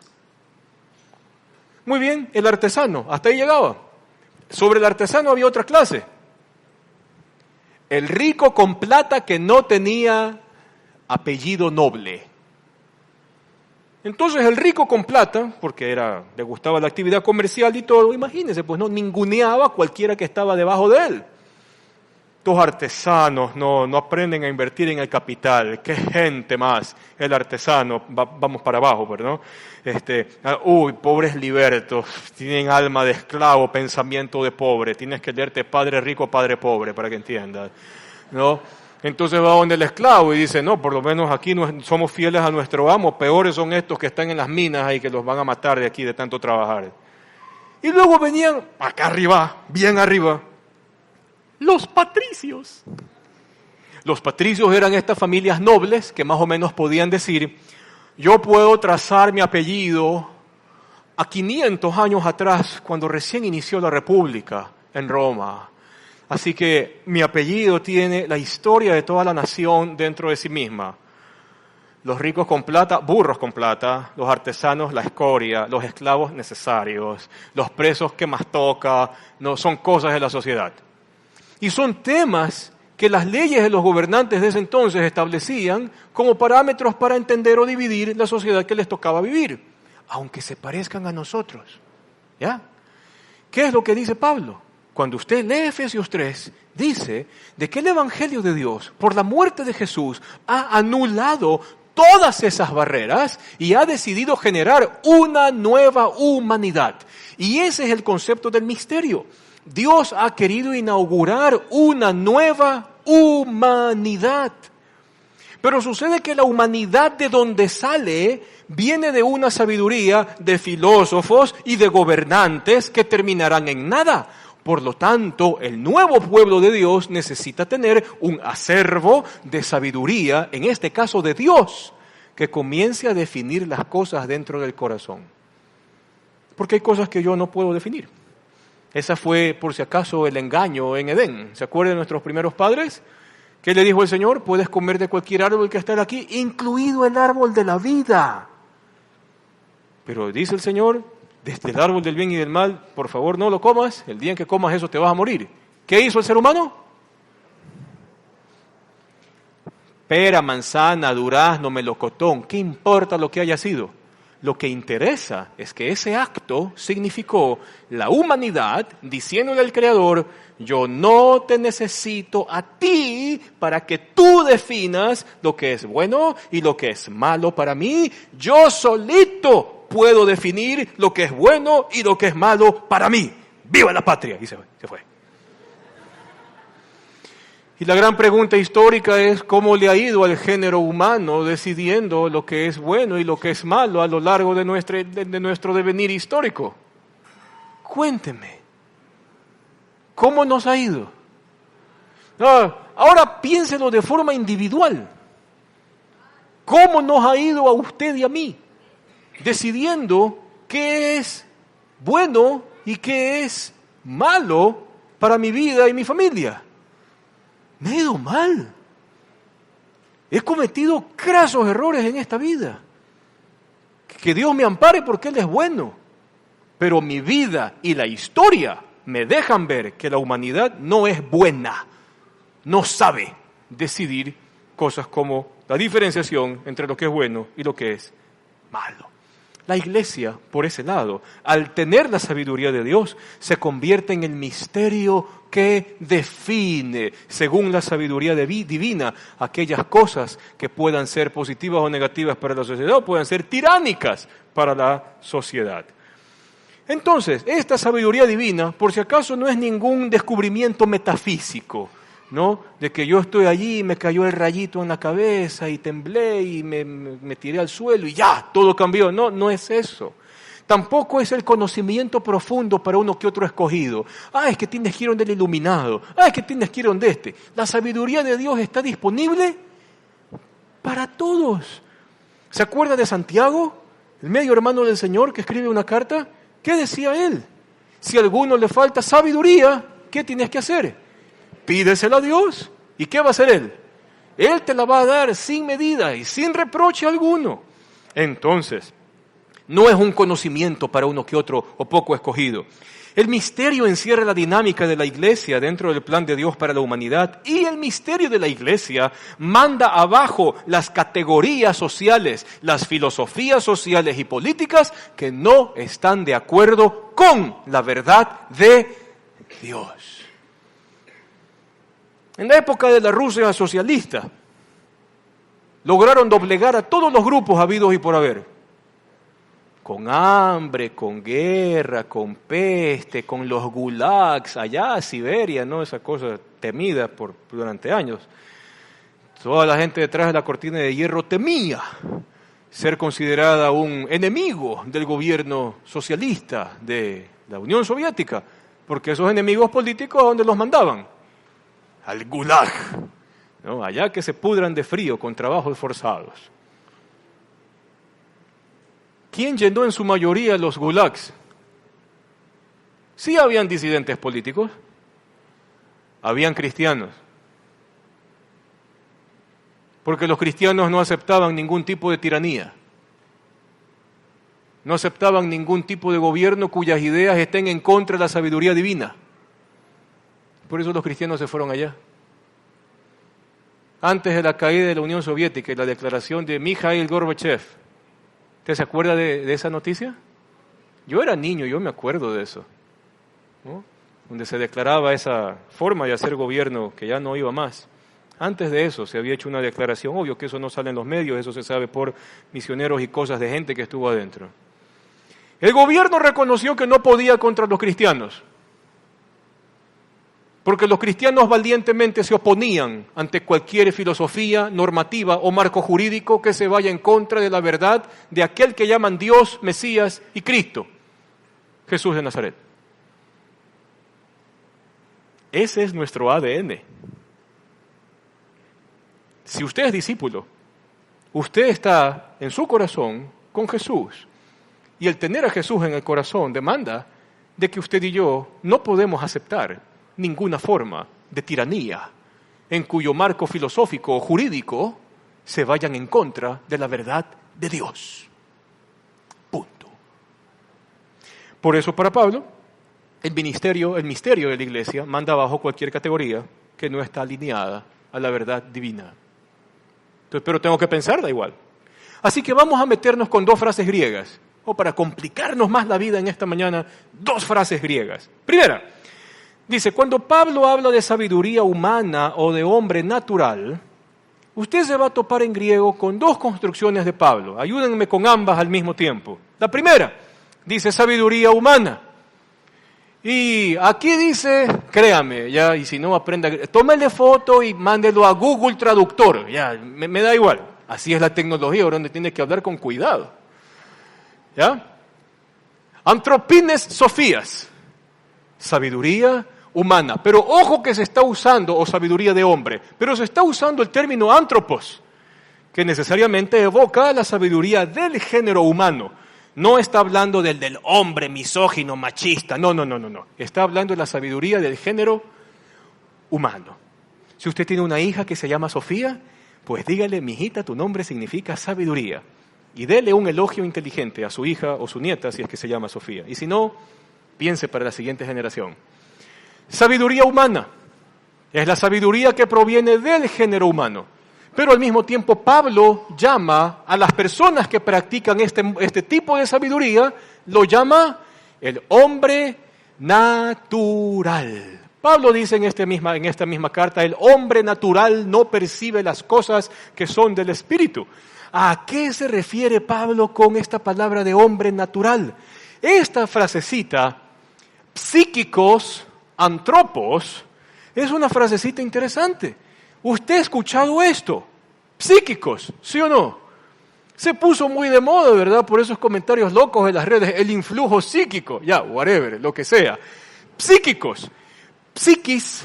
Muy bien, el artesano, hasta ahí llegaba. Sobre el artesano había otra clase. El rico con plata que no tenía apellido noble. Entonces el rico con plata, porque le gustaba la actividad comercial y todo, imagínense, pues no ninguneaba a cualquiera que estaba debajo de él. Estos artesanos no aprenden a invertir en el capital. ¡Qué gente más! El artesano, vamos para abajo, ¿verdad? Pobres libertos, tienen alma de esclavo, pensamiento de pobre. Tienes que leerte Padre Rico, Padre Pobre, para que entiendas, ¿no? Entonces va donde el esclavo y dice, no, por lo menos aquí no somos fieles a nuestro amo, peores son estos que están en las minas y que los van a matar de aquí de tanto trabajar. Y luego venían acá arriba, bien arriba, los patricios. Los patricios eran estas familias nobles que más o menos podían decir, yo puedo trazar mi apellido a 500 años atrás, cuando recién inició la República en Roma. Así que mi apellido tiene la historia de toda la nación dentro de sí misma. Los ricos con plata, burros con plata, los artesanos la escoria, los esclavos necesarios, los presos que más toca, no son cosas de la sociedad. Y son temas que las leyes de los gobernantes de ese entonces establecían como parámetros para entender o dividir la sociedad que les tocaba vivir, aunque se parezcan a nosotros. ¿Ya? ¿Qué es lo que dice Pablo? Cuando usted lee Efesios 3, dice de que el Evangelio de Dios, por la muerte de Jesús, ha anulado todas esas barreras y ha decidido generar una nueva humanidad. Y ese es el concepto del misterio. Dios ha querido inaugurar una nueva humanidad. Pero sucede que la humanidad de donde sale viene de una sabiduría de filósofos y de gobernantes que terminarán en nada. Por lo tanto, el nuevo pueblo de Dios necesita tener un acervo de sabiduría, en este caso de Dios, que comience a definir las cosas dentro del corazón. Porque hay cosas que yo no puedo definir. Esa fue, por si acaso, el engaño en Edén. ¿Se acuerdan de nuestros primeros padres? ¿Qué le dijo el Señor? Puedes comer de cualquier árbol que está aquí, incluido el árbol de la vida. Pero dice el Señor, desde el árbol del bien y del mal, por favor no lo comas, el día en que comas eso te vas a morir. ¿Qué hizo el ser humano? Pera, manzana, durazno, melocotón, ¿qué importa lo que haya sido? Lo que interesa es que ese acto significó la humanidad diciéndole al Creador: yo no te necesito a ti para que tú definas lo que es bueno y lo que es malo para mí. Yo solito puedo definir lo que es bueno y lo que es malo para mí. ¡Viva la patria! Y se fue. Y la gran pregunta histórica es cómo le ha ido al género humano decidiendo lo que es bueno y lo que es malo a lo largo de nuestro devenir histórico. Cuénteme, ¿cómo nos ha ido? Ahora piénselo de forma individual. ¿Cómo nos ha ido a usted y a mí decidiendo qué es bueno y qué es malo para mi vida y mi familia? Me he ido mal. He cometido crasos errores en esta vida. Que Dios me ampare porque Él es bueno. Pero mi vida y la historia me dejan ver que la humanidad no es buena. No sabe decidir cosas como la diferenciación entre lo que es bueno y lo que es malo. La iglesia, por ese lado, al tener la sabiduría de Dios, se convierte en el misterio que define, según la sabiduría divina, aquellas cosas que puedan ser positivas o negativas para la sociedad o puedan ser tiránicas para la sociedad. Entonces, esta sabiduría divina, por si acaso, no es ningún descubrimiento metafísico, ¿no? De que yo estoy allí y me cayó el rayito en la cabeza y temblé y me tiré al suelo y ya, todo cambió. No, no es eso. Tampoco es el conocimiento profundo para uno que otro escogido. Es que tienes que ir donde el iluminado. Es que tienes que ir donde este. La sabiduría de Dios está disponible para todos. ¿Se acuerda de Santiago, el medio hermano del Señor, que escribe una carta? ¿Qué decía él? Si a alguno le falta sabiduría, ¿qué tienes que hacer? Pídesela a Dios. ¿Y qué va a hacer Él? Él te la va a dar sin medida y sin reproche alguno. Entonces, no es un conocimiento para uno que otro o poco escogido. El misterio encierra la dinámica de la iglesia dentro del plan de Dios para la humanidad, y el misterio de la iglesia manda abajo las categorías sociales, las filosofías sociales y políticas que no están de acuerdo con la verdad de Dios. En la época de la Rusia socialista, lograron doblegar a todos los grupos habidos y por haber. Con hambre, con guerra, con peste, con los gulags, allá Siberia, ¿no? Esa cosa temida durante años. Toda la gente detrás de la cortina de hierro temía ser considerada un enemigo del gobierno socialista de la Unión Soviética, porque esos enemigos políticos, ¿a dónde los mandaban? Al gulag, ¿no? Allá que se pudran de frío con trabajos forzados. ¿Quién llenó en su mayoría los gulags? Sí habían disidentes políticos, habían cristianos, porque los cristianos no aceptaban ningún tipo de tiranía, no aceptaban ningún tipo de gobierno cuyas ideas estén en contra de la sabiduría divina. Por eso los cristianos se fueron allá. Antes de la caída de la Unión Soviética y la declaración de Mikhail Gorbachev, ¿usted se acuerda de esa noticia? Yo era niño, yo me acuerdo de eso, ¿no? Donde se declaraba esa forma de hacer gobierno que ya no iba más. Antes de eso se había hecho una declaración, obvio que eso no sale en los medios, eso se sabe por misioneros y cosas de gente que estuvo adentro. El gobierno reconoció que no podía contra los cristianos, porque los cristianos valientemente se oponían ante cualquier filosofía, normativa o marco jurídico que se vaya en contra de la verdad de aquel que llaman Dios, Mesías y Cristo, Jesús de Nazaret. Ese es nuestro ADN. Si usted es discípulo, usted está en su corazón con Jesús. Y el tener a Jesús en el corazón demanda de que usted y yo no podemos aceptar ninguna forma de tiranía en cuyo marco filosófico o jurídico se vayan en contra de la verdad de Dios. Punto. Por eso para Pablo, el misterio de la iglesia manda abajo cualquier categoría que no está alineada a la verdad divina. Entonces, pero tengo que pensar, da igual. Así que vamos a meternos con 2 frases griegas, o para complicarnos más la vida en esta mañana, 2 frases griegas. Primera, dice, cuando Pablo habla de sabiduría humana o de hombre natural, usted se va a topar en griego con 2 construcciones de Pablo. Ayúdenme con ambas al mismo tiempo. La primera dice sabiduría humana. Y aquí dice, créame, ya, y si no aprenda, tómele foto y mándelo a Google Traductor, ya, me da igual. Así es la tecnología, ahora donde tiene que hablar con cuidado. ¿Ya? Antropines Sofías, sabiduría humana. Pero ojo que se está usando, o sabiduría de hombre, pero se está usando el término antropos, que necesariamente evoca la sabiduría del género humano. No está hablando del hombre misógino, machista, no. Está hablando de la sabiduría del género humano. Si usted tiene una hija que se llama Sofía, pues dígale, mijita, tu nombre significa sabiduría. Y dele un elogio inteligente a su hija o su nieta si es que se llama Sofía. Y si no, piense para la siguiente generación. Sabiduría humana es la sabiduría que proviene del género humano. Pero al mismo tiempo Pablo llama a las personas que practican este tipo de sabiduría, lo llama el hombre natural. Pablo dice en esta misma carta, el hombre natural no percibe las cosas que son del Espíritu. ¿A qué se refiere Pablo con esta palabra de hombre natural? Esta frasecita, psíquicos, antropos, es una frasecita interesante. ¿Usted ha escuchado esto? Psíquicos, ¿sí o no? Se puso muy de moda, ¿verdad? Por esos comentarios locos en las redes, el influjo psíquico, ya, whatever, lo que sea. Psíquicos, psiquis,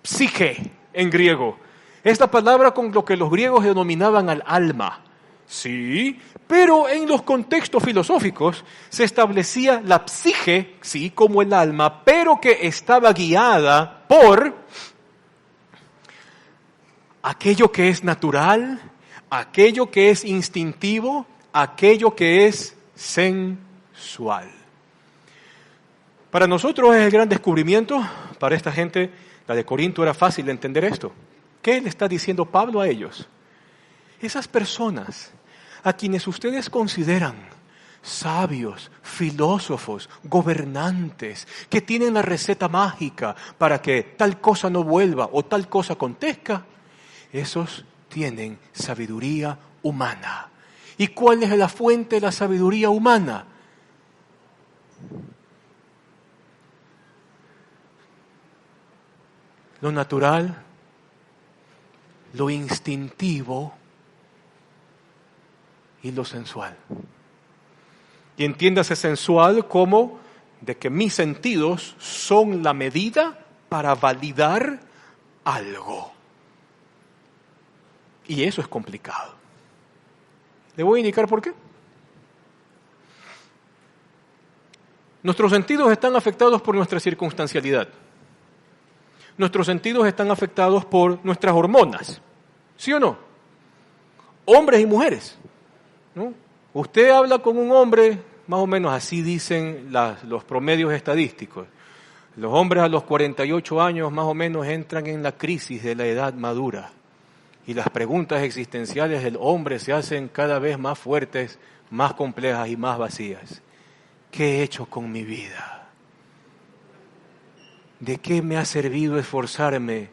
psique en griego. Esta palabra con lo que los griegos denominaban al alma. Sí, pero en los contextos filosóficos se establecía la psique, sí, como el alma, pero que estaba guiada por aquello que es natural, aquello que es instintivo, aquello que es sensual. Para nosotros es el gran descubrimiento, para esta gente, la de Corinto, era fácil de entender esto. ¿Qué le está diciendo Pablo a ellos? Esas personas a quienes ustedes consideran sabios, filósofos, gobernantes, que tienen la receta mágica para que tal cosa no vuelva o tal cosa acontezca, esos tienen sabiduría humana. ¿Y cuál es la fuente de la sabiduría humana? Lo natural, lo instintivo y lo sensual. Y entiéndase sensual como de que mis sentidos son la medida para validar algo. Y eso es complicado. Le voy a indicar por qué. Nuestros sentidos están afectados por nuestra circunstancialidad. Nuestros sentidos están afectados por nuestras hormonas. ¿Sí o no? Hombres y mujeres, ¿no? Usted habla con un hombre, más o menos así dicen los promedios estadísticos. Los hombres a los 48 años más o menos entran en la crisis de la edad madura. Y las preguntas existenciales del hombre se hacen cada vez más fuertes, más complejas y más vacías. ¿Qué he hecho con mi vida? ¿De qué me ha servido esforzarme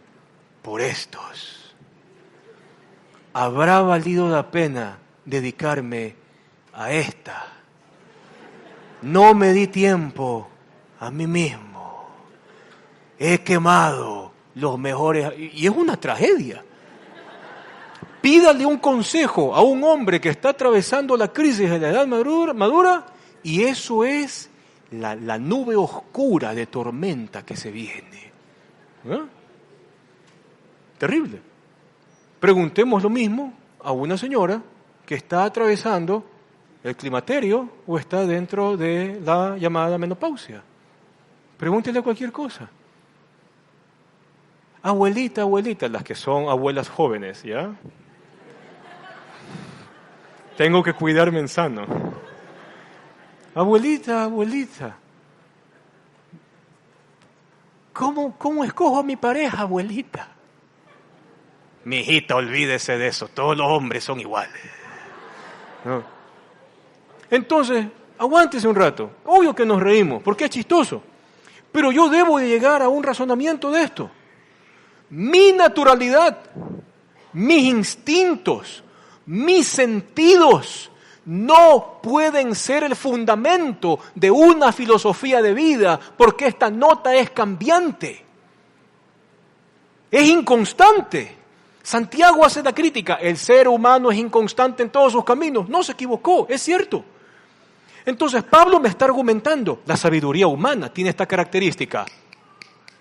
por estos? ¿Habrá valido la pena dedicarme a esta? No me di tiempo a mí mismo. He quemado los mejores... Y es una tragedia. Pídale un consejo a un hombre que está atravesando la crisis de la edad madura y eso es la nube oscura de tormenta que se viene. ¿Eh? Terrible. Preguntemos lo mismo a una señora que está atravesando el climaterio o está dentro de la llamada menopausia. Pregúntele cualquier cosa. Abuelita, las que son abuelas jóvenes, ¿ya? Tengo que cuidarme en sano. Abuelita, ¿cómo escojo a mi pareja, abuelita? Mijita, olvídese de eso, todos los hombres son iguales. ¿no? Entonces, aguántese un rato. Obvio que nos reímos, porque es chistoso. Pero yo debo de llegar a un razonamiento de esto. Mi naturalidad, mis instintos, mis sentidos no pueden ser el fundamento de una filosofía de vida, porque esta nota es cambiante. Es inconstante. Santiago hace la crítica. El ser humano es inconstante en todos sus caminos. No se equivocó, es cierto. Entonces Pablo me está argumentando, la sabiduría humana tiene esta característica.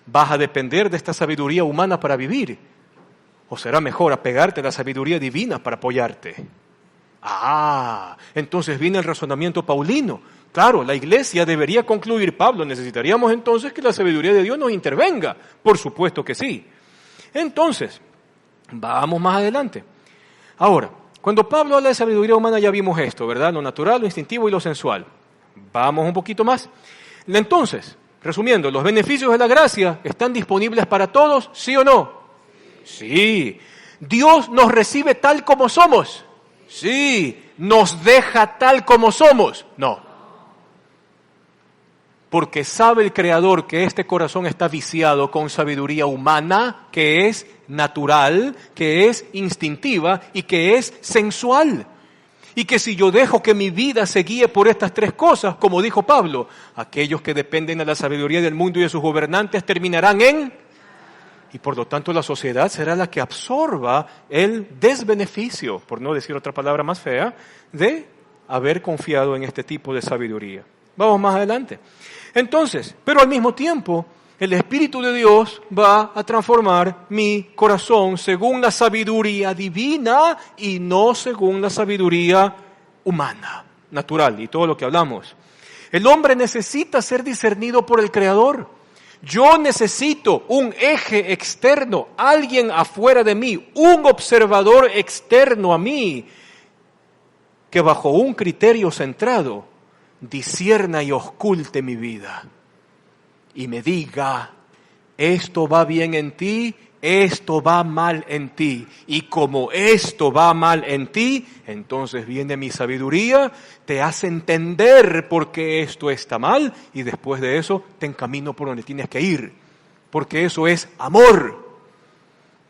¿Vas a depender de esta sabiduría humana para vivir? ¿O será mejor apegarte a la sabiduría divina para apoyarte? Entonces viene el razonamiento paulino. Claro, la iglesia debería concluir, Pablo, necesitaríamos entonces que la sabiduría de Dios nos intervenga. Por supuesto que sí. Entonces, vamos más adelante. Ahora, cuando Pablo habla de sabiduría humana ya vimos esto, ¿verdad? Lo natural, lo instintivo y lo sensual. Vamos un poquito más. Entonces, resumiendo, ¿los beneficios de la gracia están disponibles para todos? ¿Sí o no? Sí. ¿Dios nos recibe tal como somos? Sí. ¿Nos deja tal como somos? No. Porque sabe el Creador que este corazón está viciado con sabiduría humana, que es natural, que es instintiva y que es sensual. Y que si yo dejo que mi vida se guíe por estas tres cosas, como dijo Pablo, aquellos que dependen de la sabiduría del mundo y de sus gobernantes terminarán en... Y por lo tanto la sociedad será la que absorba el desbeneficio, por no decir otra palabra más fea, de haber confiado en este tipo de sabiduría. Vamos más adelante. Entonces, pero al mismo tiempo, el Espíritu de Dios va a transformar mi corazón según la sabiduría divina y no según la sabiduría humana, natural y todo lo que hablamos. El hombre necesita ser discernido por el Creador. Yo necesito un eje externo, alguien afuera de mí, un observador externo a mí, que bajo un criterio centrado discierna y ausculte mi vida y me diga, esto va bien en ti, esto va mal en ti, y como esto va mal en ti, entonces viene mi sabiduría, te hace entender por qué esto está mal, y después de eso te encamino por donde tienes que ir, porque eso es amor.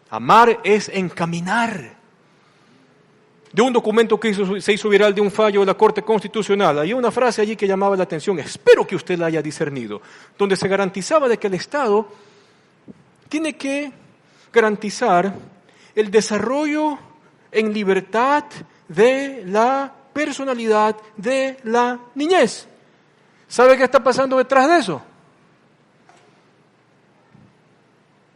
Amar es encaminar. De un documento que se hizo viral de un fallo de la Corte Constitucional, hay una frase allí que llamaba la atención, espero que usted la haya discernido, donde se garantizaba de que el Estado tiene que garantizar el desarrollo en libertad de la personalidad de la niñez. ¿Sabe qué está pasando detrás de eso?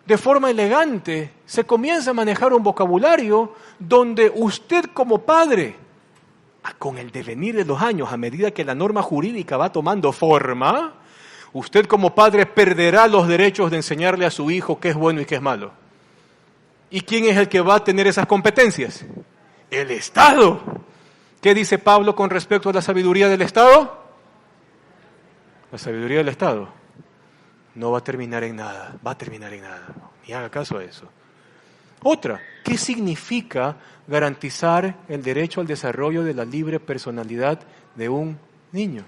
De forma elegante se comienza a manejar un vocabulario donde usted como padre, con el devenir de los años, a medida que la norma jurídica va tomando forma, usted como padre perderá los derechos de enseñarle a su hijo qué es bueno y qué es malo. ¿Y quién es el que va a tener esas competencias? El Estado. ¿Qué dice Pablo con respecto a la sabiduría del Estado? La sabiduría del Estado no va a terminar en nada, va a terminar en nada. Ni haga caso a eso. Otra, ¿qué significa garantizar el derecho al desarrollo de la libre personalidad de un niño?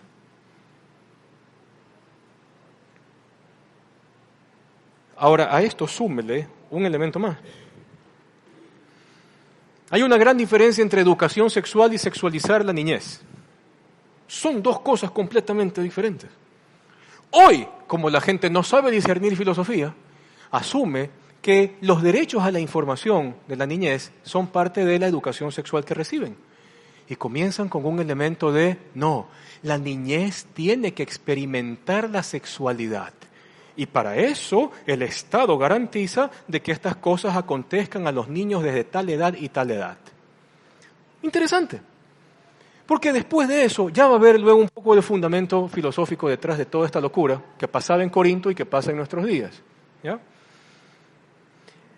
Ahora, a esto súmele un elemento más. Hay una gran diferencia entre educación sexual y sexualizar la niñez. Son dos cosas completamente diferentes. Hoy, como la gente no sabe discernir filosofía, asume que los derechos a la información de la niñez son parte de la educación sexual que reciben. Y comienzan con un elemento de, no, la niñez tiene que experimentar la sexualidad. Y para eso el Estado garantiza de que estas cosas acontezcan a los niños desde tal edad y tal edad. Interesante. Porque después de eso ya va a haber luego un poco de fundamento filosófico detrás de toda esta locura que pasaba en Corinto y que pasa en nuestros días. ¿Ya?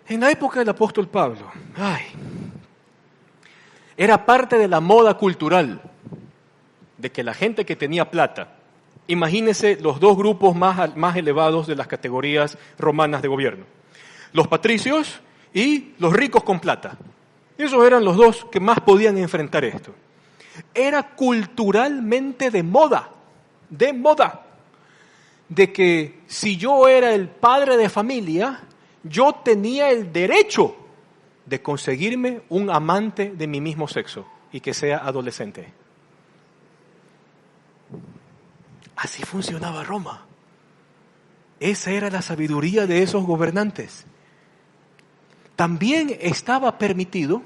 En la época del apóstol Pablo, era parte de la moda cultural de que la gente que tenía plata, imagínense los dos grupos más elevados de las categorías romanas de gobierno, los patricios y los ricos con plata. Esos eran los dos que más podían enfrentar esto. Era culturalmente de moda, de que si yo era el padre de familia, yo tenía el derecho de conseguirme un amante de mi mismo sexo y que sea adolescente. Así funcionaba Roma. Esa era la sabiduría de esos gobernantes. También estaba permitido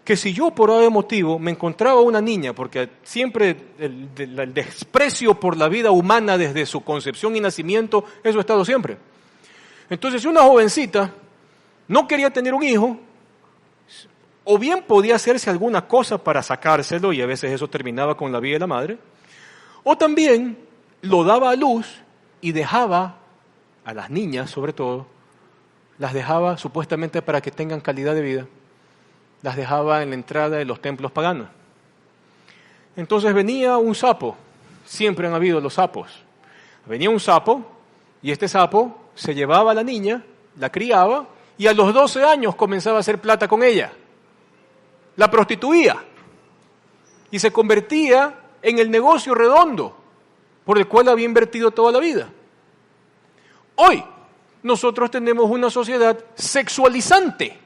que si yo por algún motivo me encontraba una niña, porque siempre el desprecio por la vida humana desde su concepción y nacimiento, eso ha estado siempre. Entonces, si una jovencita no quería tener un hijo, o bien podía hacerse alguna cosa para sacárselo, y a veces eso terminaba con la vida de la madre, o también lo daba a luz y dejaba a las niñas, sobre todo, las dejaba supuestamente para que tengan calidad de vida, las dejaba en la entrada de los templos paganos. Entonces venía un sapo, siempre han habido los sapos. Venía un sapo y este sapo se llevaba a la niña, la criaba y a los 12 años comenzaba a hacer plata con ella. La prostituía y se convertía en el negocio redondo por el cual había invertido toda la vida. Hoy nosotros tenemos una sociedad sexualizante,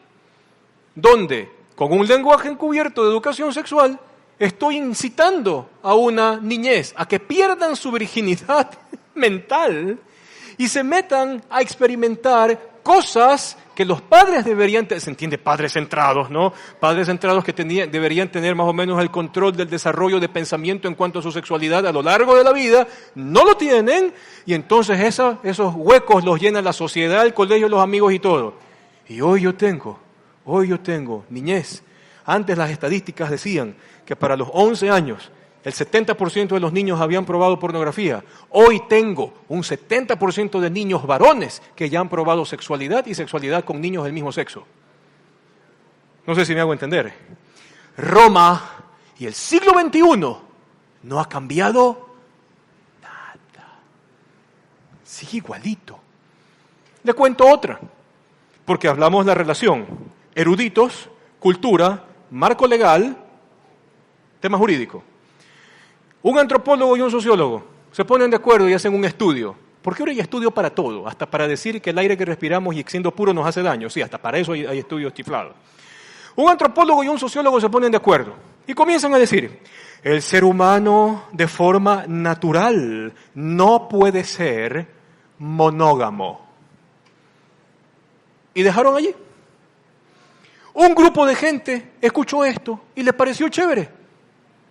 donde con un lenguaje encubierto de educación sexual estoy incitando a una niñez a que pierdan su virginidad mental y se metan a experimentar cosas que los padres deberían, se entiende, padres centrados, ¿no? Padres centrados que deberían tener más o menos el control del desarrollo de pensamiento en cuanto a su sexualidad a lo largo de la vida, no lo tienen, y entonces esos huecos los llena la sociedad, el colegio, los amigos y todo. Y hoy yo tengo niñez. Antes las estadísticas decían que para los 11 años el 70% de los niños habían probado pornografía. Hoy tengo un 70% de niños varones que ya han probado sexualidad y sexualidad con niños del mismo sexo. No sé si me hago entender. Roma y el siglo XXI no ha cambiado nada. Sigue igualito. Le cuento otra, porque hablamos de la relación eruditos, cultura, marco legal, tema jurídico. Un antropólogo y un sociólogo se ponen de acuerdo y hacen un estudio. Porque ahora hay estudio para todo, hasta para decir que el aire que respiramos y siendo puro nos hace daño. Sí, hasta para eso hay estudios chiflados. Un antropólogo y un sociólogo se ponen de acuerdo y comienzan a decir, el ser humano de forma natural no puede ser monógamo. Y dejaron allí. Un grupo de gente escuchó esto y le pareció chévere.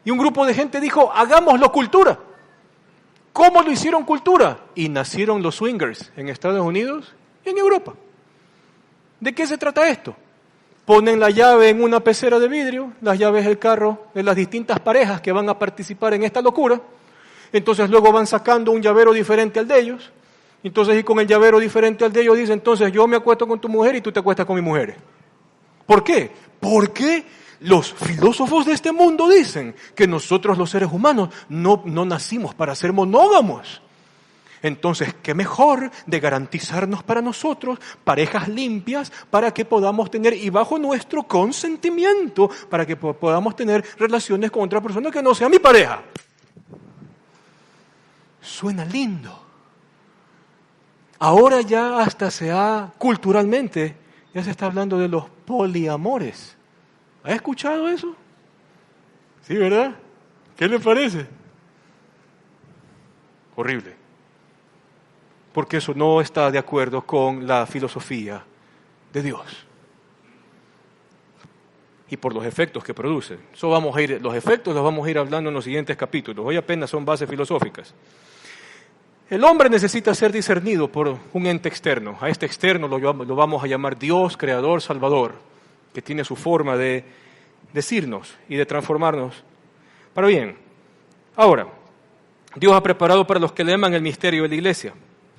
Y un grupo de gente dijo, hagámoslo cultura. ¿Cómo lo hicieron cultura? Y nacieron los swingers en Estados Unidos y en Europa. ¿De qué se trata esto? Ponen la llave en una pecera de vidrio, las llaves del carro de las distintas parejas que van a participar en esta locura. Entonces luego van sacando un llavero diferente al de ellos. Entonces y con el llavero diferente al de ellos dicen, entonces yo me acuesto con tu mujer y tú te acuestas con mi mujer. ¿Por qué? Porque los filósofos de este mundo dicen que nosotros los seres humanos no nacimos para ser monógamos. Entonces, ¿qué mejor de garantizarnos para nosotros parejas limpias para que podamos tener, y bajo nuestro consentimiento, para que podamos tener relaciones con otra persona que no sea mi pareja? Suena lindo. Ahora ya hasta culturalmente, ya se está hablando de los poliamores. ¿Ha escuchado eso? Sí, ¿verdad? ¿Qué le parece? Horrible. Porque eso no está de acuerdo con la filosofía de Dios. Y por los efectos que produce. Los efectos los vamos a ir hablando en los siguientes capítulos. Hoy apenas son bases filosóficas. El hombre necesita ser discernido por un ente externo. A este externo lo vamos a llamar Dios, Creador, Salvador, que tiene su forma de decirnos y de transformarnos para bien. Ahora, Dios ha preparado para los que le aman el misterio de la iglesia.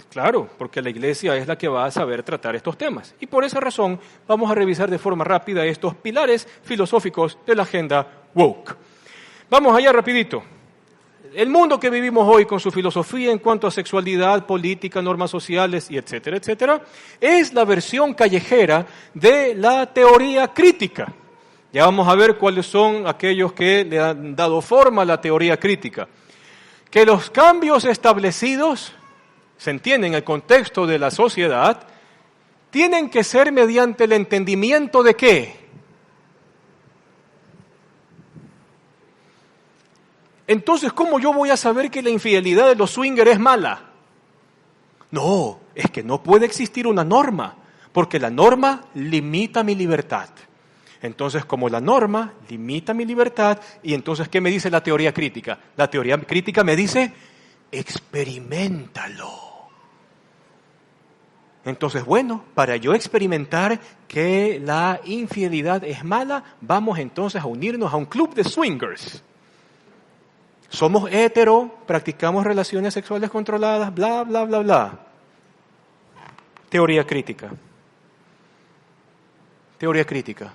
Claro, porque la iglesia es la que va a saber tratar estos temas. Y por esa razón vamos a revisar de forma rápida estos pilares filosóficos de la agenda woke. Vamos allá rapidito. El mundo que vivimos hoy con su filosofía en cuanto a sexualidad, política, normas sociales y etcétera, etcétera, es la versión callejera de la teoría crítica. Ya vamos a ver cuáles son aquellos que le han dado forma a la teoría crítica. Que los cambios establecidos, se entiende en el contexto de la sociedad, tienen que ser mediante el entendimiento de ¿qué? Entonces, ¿cómo yo voy a saber que la infidelidad de los swingers es mala? No, es que no puede existir una norma, porque la norma limita mi libertad. Entonces, como la norma limita mi libertad, y entonces, ¿qué me dice la teoría crítica? La teoría crítica me dice, experiméntalo. Entonces, bueno, para yo experimentar que la infidelidad es mala, vamos entonces a unirnos a un club de swingers. Somos hetero, practicamos relaciones sexuales controladas, bla, bla, bla, bla. Teoría crítica. Teoría crítica.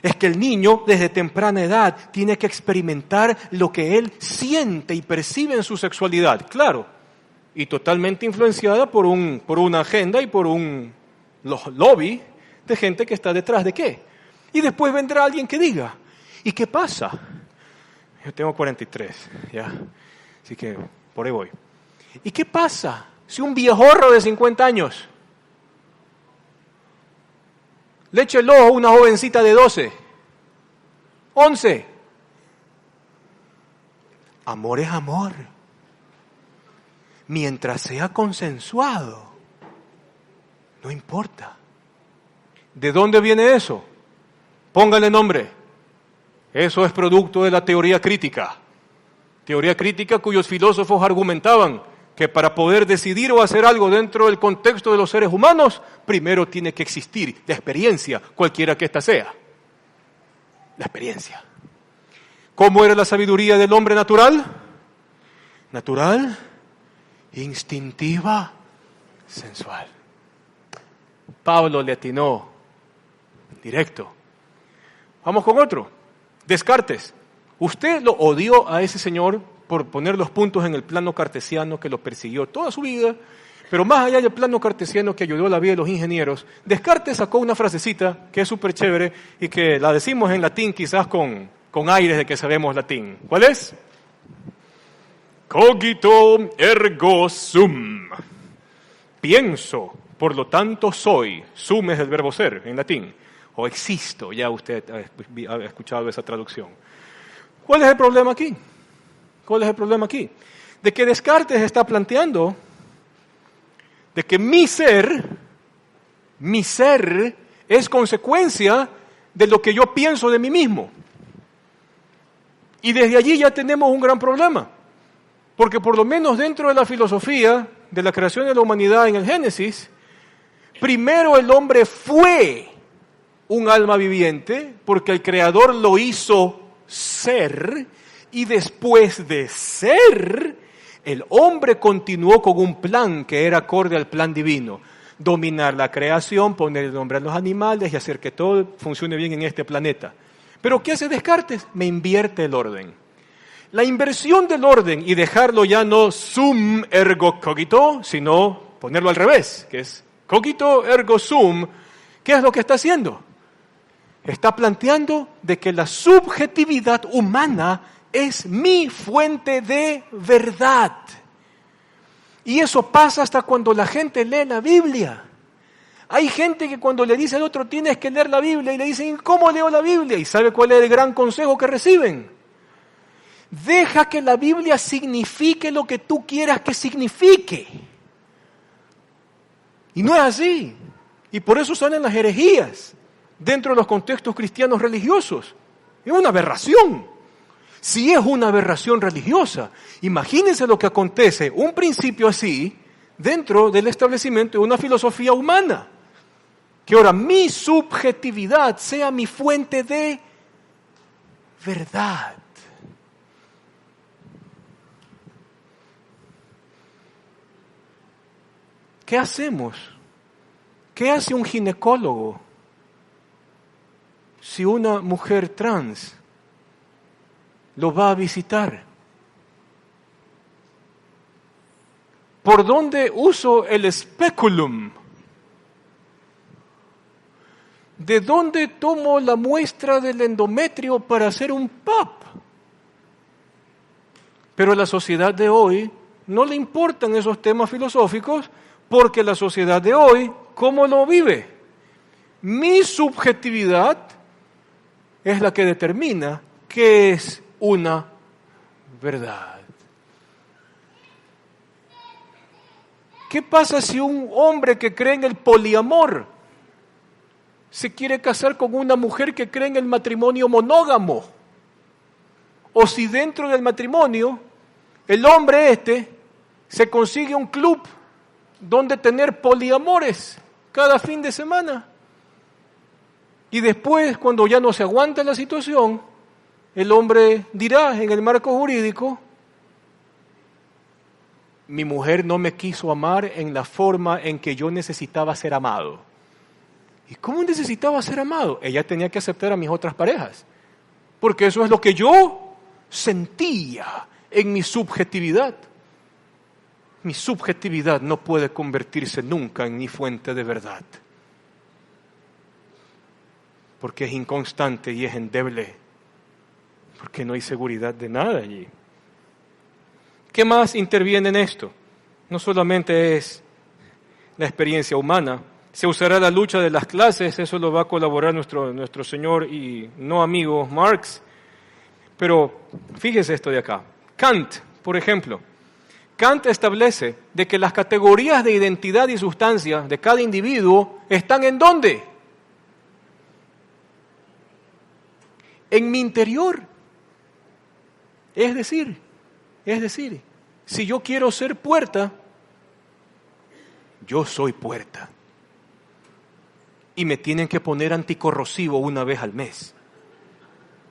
Es que el niño desde temprana edad tiene que experimentar lo que él siente y percibe en su sexualidad, claro, y totalmente influenciada por una agenda y por un lobby de gente que está detrás de qué. Y después vendrá alguien que diga, ¿y qué pasa? Yo tengo 43, ya, así que por ahí voy. ¿Y qué pasa si un viejorro de 50 años le echa el ojo a una jovencita de 12, 11? Amor es amor. Mientras sea consensuado, no importa. ¿De dónde viene eso? Póngale nombre. Eso es producto de la teoría crítica. Teoría crítica cuyos filósofos argumentaban que para poder decidir o hacer algo dentro del contexto de los seres humanos, primero tiene que existir la experiencia, cualquiera que ésta sea. La experiencia. ¿Cómo era la sabiduría del hombre natural? Natural, instintiva, sensual. Pablo le atinó directo. Vamos con otro. Descartes. Usted lo odió a ese señor por poner los puntos en el plano cartesiano que lo persiguió toda su vida, pero más allá del plano cartesiano que ayudó a la vida de los ingenieros, Descartes sacó una frasecita que es súper chévere y que la decimos en latín quizás con aires de que sabemos latín. ¿Cuál es? Cogito ergo sum. Pienso, por lo tanto soy. Sum es el verbo ser en latín. O existo, ya usted ha escuchado esa traducción. ¿Cuál es el problema aquí? ¿Cuál es el problema aquí? De que Descartes está planteando de que mi ser es consecuencia de lo que yo pienso de mí mismo. Y desde allí ya tenemos un gran problema. Porque por lo menos dentro de la filosofía de la creación de la humanidad en el Génesis, primero el hombre fue un alma viviente, porque el Creador lo hizo ser, y después de ser, el hombre continuó con un plan que era acorde al plan divino. Dominar la creación, poner el nombre a los animales y hacer que todo funcione bien en este planeta. Pero ¿qué hace Descartes? Me invierte el orden. La inversión del orden y dejarlo ya no sum ergo cogito, sino ponerlo al revés, que es cogito ergo sum. ¿Qué es lo que está haciendo? Está planteando de que la subjetividad humana es mi fuente de verdad. Y eso pasa hasta cuando la gente lee la Biblia. Hay gente que cuando le dice al otro tienes que leer la Biblia y le dicen ¿cómo leo la Biblia? ¿Y sabe cuál es el gran consejo que reciben? Deja que la Biblia signifique lo que tú quieras que signifique. Y no es así. Y por eso salen las herejías dentro de los contextos cristianos religiosos. Es una aberración. Si es una aberración religiosa, imagínense lo que acontece, un principio así, dentro del establecimiento de una filosofía humana. Que ahora mi subjetividad sea mi fuente de verdad. ¿Qué hacemos? ¿Qué hace un ginecólogo si una mujer trans lo va a visitar? ¿Por dónde uso el speculum ¿de dónde tomo la muestra del endometrio para hacer un PAP? Pero a la sociedad de hoy no le importan esos temas filosóficos porque la sociedad de hoy, ¿cómo lo vive? Mi subjetividad es la que determina qué es una verdad. ¿Qué pasa si un hombre que cree en el poliamor se quiere casar con una mujer que cree en el matrimonio monógamo? O si dentro del matrimonio el hombre se consigue un club donde tener poliamores cada fin de semana. Y después, cuando ya no se aguanta la situación, el hombre dirá en el marco jurídico: mi mujer no me quiso amar en la forma en que yo necesitaba ser amado. ¿Y cómo necesitaba ser amado? Ella tenía que aceptar a mis otras parejas, porque eso es lo que yo sentía en mi subjetividad. Mi subjetividad no puede convertirse nunca en mi fuente de verdad, porque es inconstante y es endeble, porque no hay seguridad de nada allí. ¿Qué más interviene en esto? No solamente es la experiencia humana, se usará la lucha de las clases, eso lo va a colaborar nuestro señor y no amigo Marx, pero fíjese esto de acá. Kant, por ejemplo, Kant establece de que las categorías de identidad y sustancia de cada individuo están ¿en dónde? En mi interior. Es decir, si yo quiero ser puerta, yo soy puerta. Y me tienen que poner anticorrosivo una vez al mes,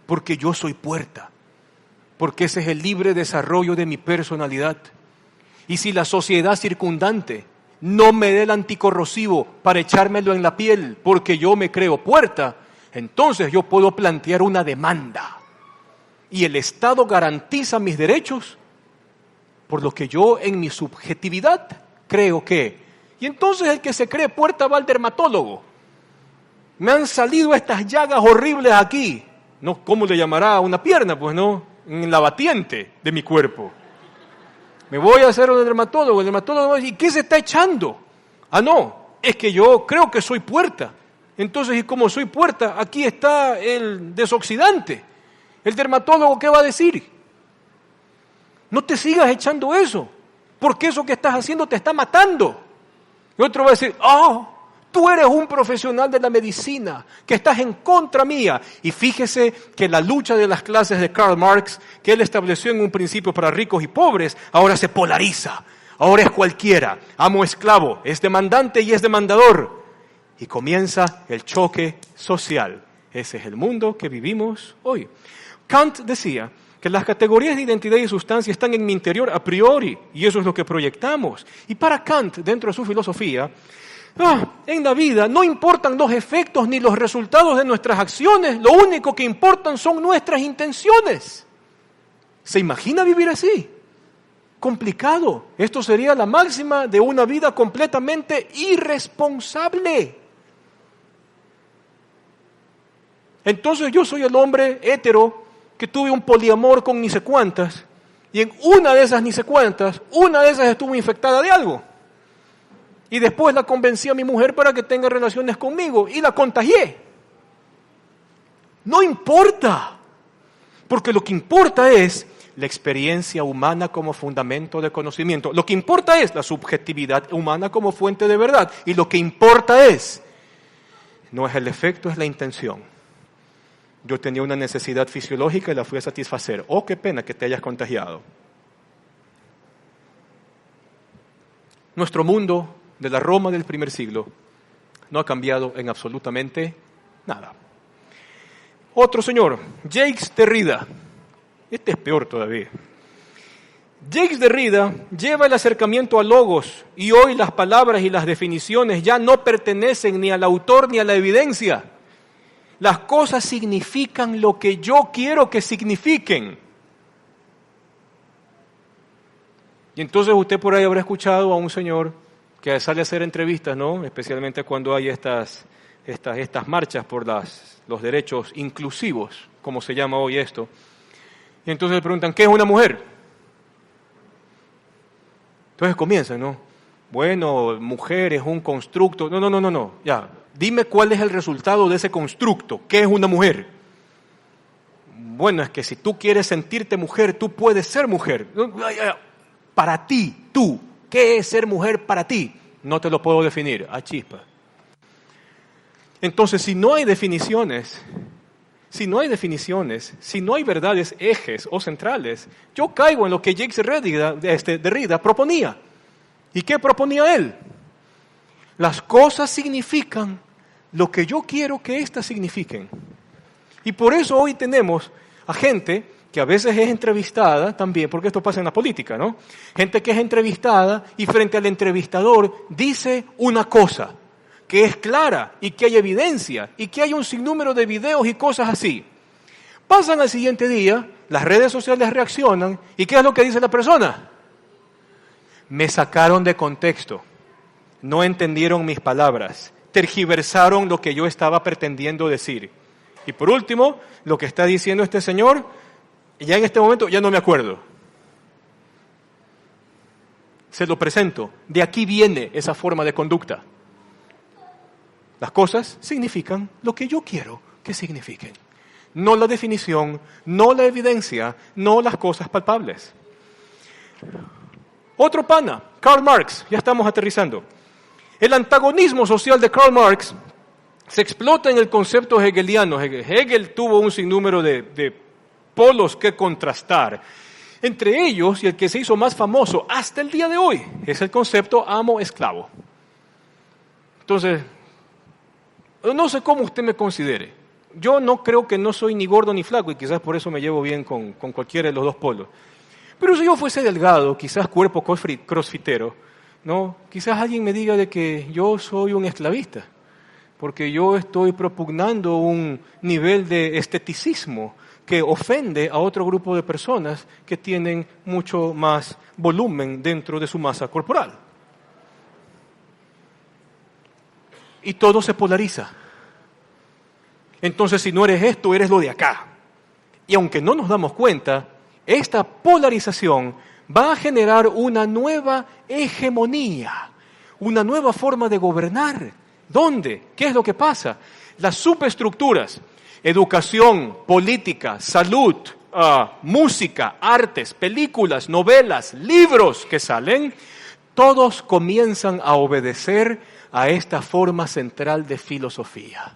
porque yo soy puerta, porque ese es el libre desarrollo de mi personalidad. Y si la sociedad circundante no me dé el anticorrosivo para echármelo en la piel porque yo me creo puerta, entonces yo puedo plantear una demanda. Y el Estado garantiza mis derechos por lo que yo en mi subjetividad creo que. Y entonces el que se cree puerta va al dermatólogo. Me han salido estas llagas horribles aquí. No, ¿cómo le llamará a una pierna? Pues no, en la batiente de mi cuerpo. Me voy a hacer un dermatólogo. El dermatólogo va a decir: ¿qué se está echando? Ah, no, es que yo creo que soy puerta. Entonces, y como soy puerta, aquí está el desoxidante. ¿El dermatólogo qué va a decir? No te sigas echando eso, porque eso que estás haciendo te está matando. Y otro va a decir: tú eres un profesional de la medicina, que estás en contra mía. Y fíjese que la lucha de las clases de Karl Marx, que él estableció en un principio para ricos y pobres, ahora se polariza. Ahora es cualquiera, amo esclavo, es demandante y es demandador. Y comienza el choque social. Ese es el mundo que vivimos hoy. Kant decía que las categorías de identidad y sustancia están en mi interior a priori, y eso es lo que proyectamos. Y para Kant, dentro de su filosofía, en la vida no importan los efectos ni los resultados de nuestras acciones, lo único que importan son nuestras intenciones. ¿Se imagina vivir así? Complicado. Esto sería la máxima de una vida completamente irresponsable. Entonces yo soy el hombre hétero que tuve un poliamor con ni sé cuántas, y en una de esas ni sé cuántas, una de esas estuvo infectada de algo. Y después la convencí a mi mujer para que tenga relaciones conmigo y la contagié. No importa, porque lo que importa es la experiencia humana como fundamento de conocimiento. Lo que importa es la subjetividad humana como fuente de verdad. Y lo que importa no es el efecto, es la intención. Yo tenía una necesidad fisiológica y la fui a satisfacer. Oh, qué pena que te hayas contagiado. Nuestro mundo de la Roma del primer siglo no ha cambiado en absolutamente nada. Otro señor, Jacques Derrida. Este es peor todavía. Jacques Derrida lleva el acercamiento a logos y hoy las palabras y las definiciones ya no pertenecen ni al autor ni a la evidencia. Las cosas significan lo que yo quiero que signifiquen. Y entonces usted por ahí habrá escuchado a un señor que sale a hacer entrevistas, ¿no? Especialmente cuando hay estas estas marchas por los derechos inclusivos, como se llama hoy esto. Y entonces le preguntan, ¿qué es una mujer? Entonces comienzan, ¿no? Bueno, mujer es un constructo. No. Ya, dime cuál es el resultado de ese constructo. ¿Qué es una mujer? Bueno, es que si tú quieres sentirte mujer, tú puedes ser mujer. Para ti, tú, ¿qué es ser mujer para ti? No te lo puedo definir. Ah, chispa. Entonces, si no hay definiciones, si no hay verdades ejes o centrales, yo caigo en lo que Jacques Derrida proponía. ¿Y qué proponía él? Las cosas significan lo que yo quiero que éstas signifiquen. Y por eso hoy tenemos a gente que a veces es entrevistada también, porque esto pasa en la política, ¿no? Gente que es entrevistada y frente al entrevistador dice una cosa que es clara y que hay evidencia y que hay un sinnúmero de videos y cosas así. Pasan al siguiente día, las redes sociales reaccionan y ¿qué es lo que dice la persona? Me sacaron de contexto, no entendieron mis palabras, tergiversaron lo que yo estaba pretendiendo decir. Y por último, lo que está diciendo este señor, ya en este momento ya no me acuerdo. Se lo presento, de aquí viene esa forma de conducta. Las cosas significan lo que yo quiero que signifiquen. No la definición, no la evidencia, no las cosas palpables. Otro pana, Karl Marx, ya estamos aterrizando. El antagonismo social de Karl Marx se explota en el concepto hegeliano. Hegel tuvo un sinnúmero de polos que contrastar. Entre ellos, y el que se hizo más famoso hasta el día de hoy, es el concepto amo-esclavo. Entonces, no sé cómo usted me considere. Yo no creo que no soy ni gordo ni flaco, y quizás por eso me llevo bien con cualquiera de los dos polos. Pero si yo fuese delgado, quizás cuerpo crossfitero, ¿no? Quizás alguien me diga de que yo soy un esclavista, porque yo estoy propugnando un nivel de esteticismo que ofende a otro grupo de personas que tienen mucho más volumen dentro de su masa corporal. Y todo se polariza. Entonces, si no eres esto, eres lo de acá. Y aunque no nos damos cuenta, esta polarización va a generar una nueva hegemonía, una nueva forma de gobernar. ¿Dónde? ¿Qué es lo que pasa? Las superestructuras, educación, política, salud, música, artes, películas, novelas, libros que salen, todos comienzan a obedecer a esta forma central de filosofía.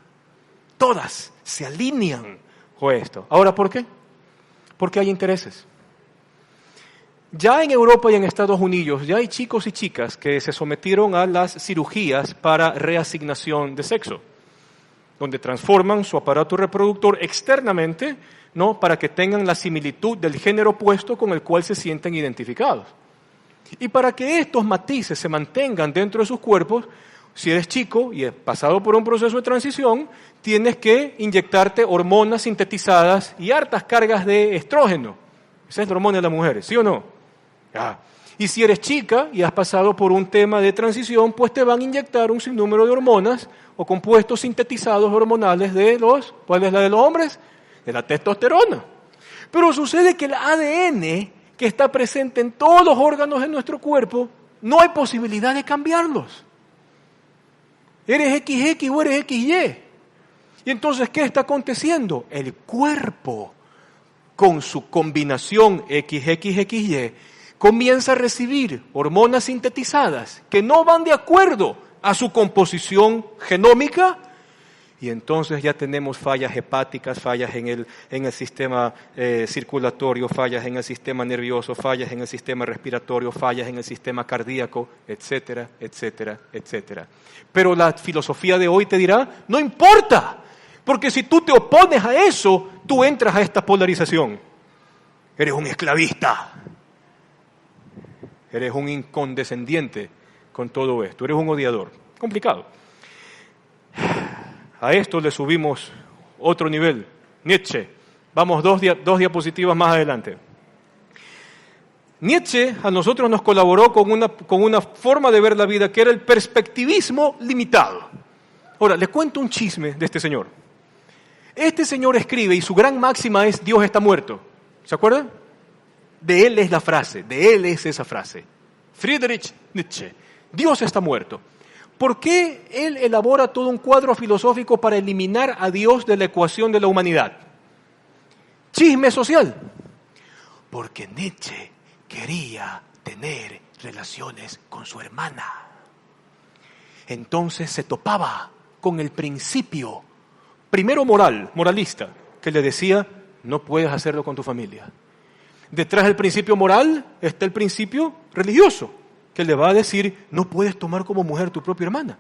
Todas se alinean con esto. ¿Ahora por qué? Porque hay intereses. Ya en Europa y en Estados Unidos ya hay chicos y chicas que se sometieron a las cirugías para reasignación de sexo, donde transforman su aparato reproductor externamente, ¿no?, para que tengan la similitud del género opuesto con el cual se sienten identificados. Y para que estos matices se mantengan dentro de sus cuerpos, si eres chico y has pasado por un proceso de transición, tienes que inyectarte hormonas sintetizadas y hartas cargas de estrógeno. Esa es la hormona de las mujeres, ¿sí o no? Y si eres chica y has pasado por un tema de transición, pues te van a inyectar un sinnúmero de hormonas o compuestos sintetizados hormonales de ¿cuál es la de los hombres? De la testosterona. Pero sucede que el ADN que está presente en todos los órganos de nuestro cuerpo, no hay posibilidad de cambiarlos. Eres XX o eres XY. Y entonces, ¿qué está aconteciendo? El cuerpo, con su combinación XXXY, comienza a recibir hormonas sintetizadas que no van de acuerdo a su composición genómica, y entonces ya tenemos fallas hepáticas, fallas en el sistema circulatorio, fallas en el sistema nervioso, fallas en el sistema respiratorio, fallas en el sistema cardíaco, etcétera, etcétera, etcétera. Pero la filosofía de hoy te dirá, no importa, porque si tú te opones a eso, tú entras a esta polarización. Eres un esclavista. Eres un incondescendiente con todo esto. Eres un odiador. Complicado. A esto le subimos otro nivel. Nietzsche. Vamos dos diapositivas más adelante. Nietzsche a nosotros nos colaboró con una forma de ver la vida que era el perspectivismo limitado. Ahora, les cuento un chisme de este señor. Este señor escribe y su gran máxima es Dios está muerto. ¿Se acuerdan? De él es la frase, de él es esa frase. Friedrich Nietzsche, Dios está muerto. ¿Por qué él elabora todo un cuadro filosófico para eliminar a Dios de la ecuación de la humanidad? Chisme social. Porque Nietzsche quería tener relaciones con su hermana. Entonces se topaba con el principio, primero moralista, que le decía, no puedes hacerlo con tu familia. Detrás del principio moral está el principio religioso, que le va a decir, no puedes tomar como mujer tu propia hermana.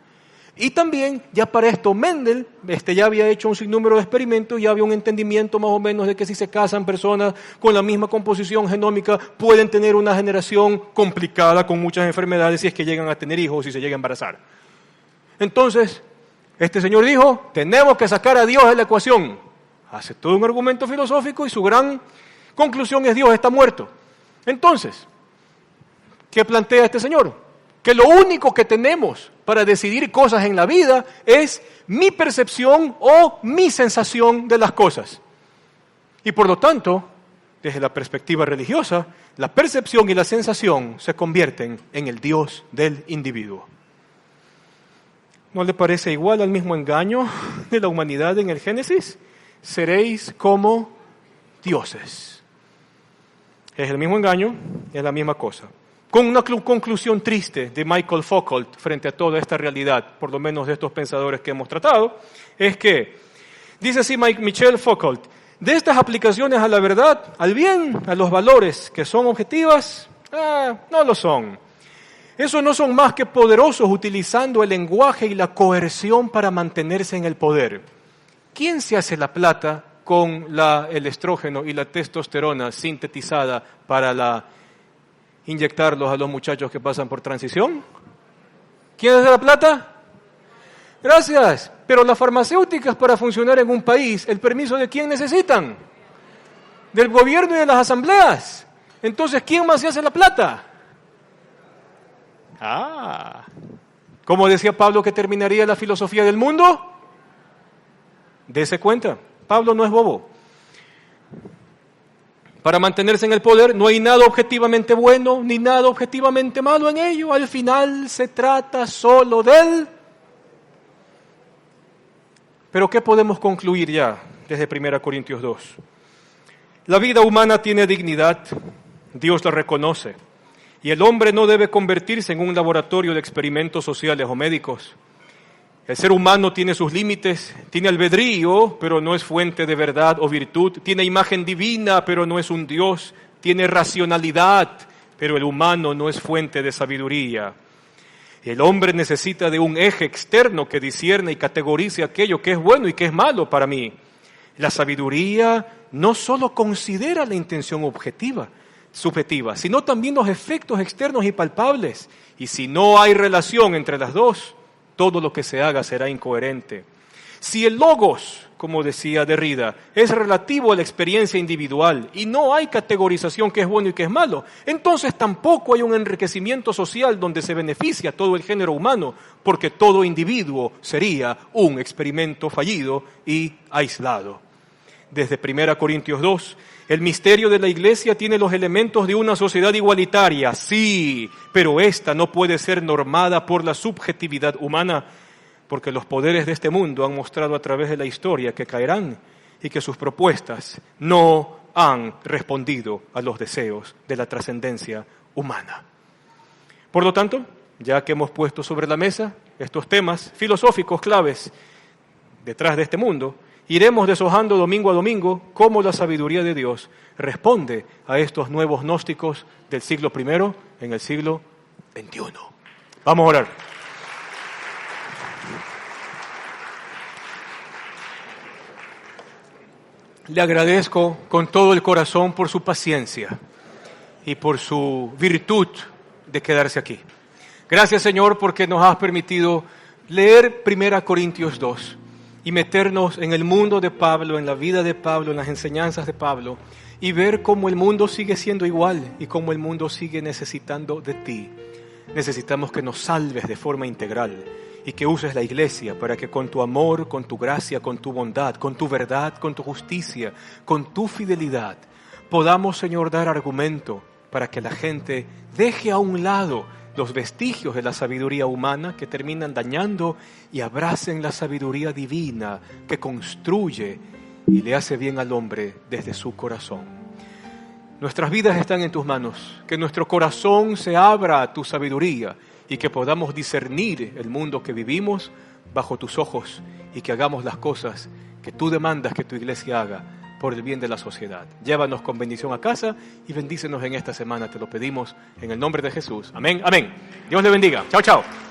Y también, ya para esto, Mendel ya había hecho un sinnúmero de experimentos, ya había un entendimiento más o menos de que si se casan personas con la misma composición genómica, pueden tener una generación complicada con muchas enfermedades si es que llegan a tener hijos o si se llegan a embarazar. Entonces, este señor dijo, tenemos que sacar a Dios de la ecuación. Hace todo un argumento filosófico y su gran conclusión es Dios está muerto. Entonces, ¿qué plantea este señor? Que lo único que tenemos para decidir cosas en la vida es mi percepción o mi sensación de las cosas. Y por lo tanto, desde la perspectiva religiosa, la percepción y la sensación se convierten en el Dios del individuo. ¿No le parece igual al mismo engaño de la humanidad en el Génesis? Seréis como dioses. Es el mismo engaño, es la misma cosa. Con una conclusión triste de Michael Foucault frente a toda esta realidad, por lo menos de estos pensadores que hemos tratado, es que, dice así Michel Foucault, de estas aplicaciones a la verdad, al bien, a los valores que son objetivas, no lo son. Esos no son más que poderosos utilizando el lenguaje y la coerción para mantenerse en el poder. ¿Quién se hace la plata con el estrógeno y la testosterona sintetizada para inyectarlos a los muchachos que pasan por transición? ¿Quién hace la plata? Gracias. Pero las farmacéuticas para funcionar en un país, ¿el permiso de quién necesitan? Del gobierno y de las asambleas. Entonces, ¿quién más se hace la plata? ¿Cómo decía Pablo que terminaría la filosofía del mundo? Dese cuenta, Pablo no es bobo. Para mantenerse en el poder no hay nada objetivamente bueno ni nada objetivamente malo en ello. Al final se trata solo de él. Pero ¿qué podemos concluir ya desde 1 Corintios 2? La vida humana tiene dignidad, Dios la reconoce. Y el hombre no debe convertirse en un laboratorio de experimentos sociales o médicos. El ser humano tiene sus límites, tiene albedrío, pero no es fuente de verdad o virtud. Tiene imagen divina, pero no es un Dios. Tiene racionalidad, pero el humano no es fuente de sabiduría. El hombre necesita de un eje externo que discierne y categorice aquello que es bueno y que es malo para mí. La sabiduría no solo considera la intención subjetiva, sino también los efectos externos y palpables. Y si no hay relación entre las dos, todo lo que se haga será incoherente. Si el logos, como decía Derrida, es relativo a la experiencia individual y no hay categorización que es bueno y que es malo, entonces tampoco hay un enriquecimiento social donde se beneficia a todo el género humano, porque todo individuo sería un experimento fallido y aislado. Desde 1 Corintios 2, el misterio de la Iglesia tiene los elementos de una sociedad igualitaria, sí, pero esta no puede ser normada por la subjetividad humana, porque los poderes de este mundo han mostrado a través de la historia que caerán y que sus propuestas no han respondido a los deseos de la trascendencia humana. Por lo tanto, ya que hemos puesto sobre la mesa estos temas filosóficos claves detrás de este mundo, iremos deshojando domingo a domingo cómo la sabiduría de Dios responde a estos nuevos gnósticos del siglo I en el siglo XXI. Vamos a orar. Le agradezco con todo el corazón por su paciencia y por su virtud de quedarse aquí. Gracias, Señor, porque nos has permitido leer 1 Corintios 2 y meternos en el mundo de Pablo, en la vida de Pablo, en las enseñanzas de Pablo, y ver cómo el mundo sigue siendo igual y cómo el mundo sigue necesitando de ti. Necesitamos que nos salves de forma integral y que uses la iglesia para que con tu amor, con tu gracia, con tu bondad, con tu verdad, con tu justicia, con tu fidelidad, podamos, Señor, dar argumento para que la gente deje a un lado los vestigios de la sabiduría humana que terminan dañando y abracen la sabiduría divina que construye y le hace bien al hombre desde su corazón. Nuestras vidas están en tus manos, que nuestro corazón se abra a tu sabiduría y que podamos discernir el mundo que vivimos bajo tus ojos y que hagamos las cosas que tú demandas que tu iglesia haga por el bien de la sociedad. Llévanos con bendición a casa y bendícenos en esta semana, te lo pedimos en el nombre de Jesús. Amén, amén. Dios le bendiga. Chao, chao.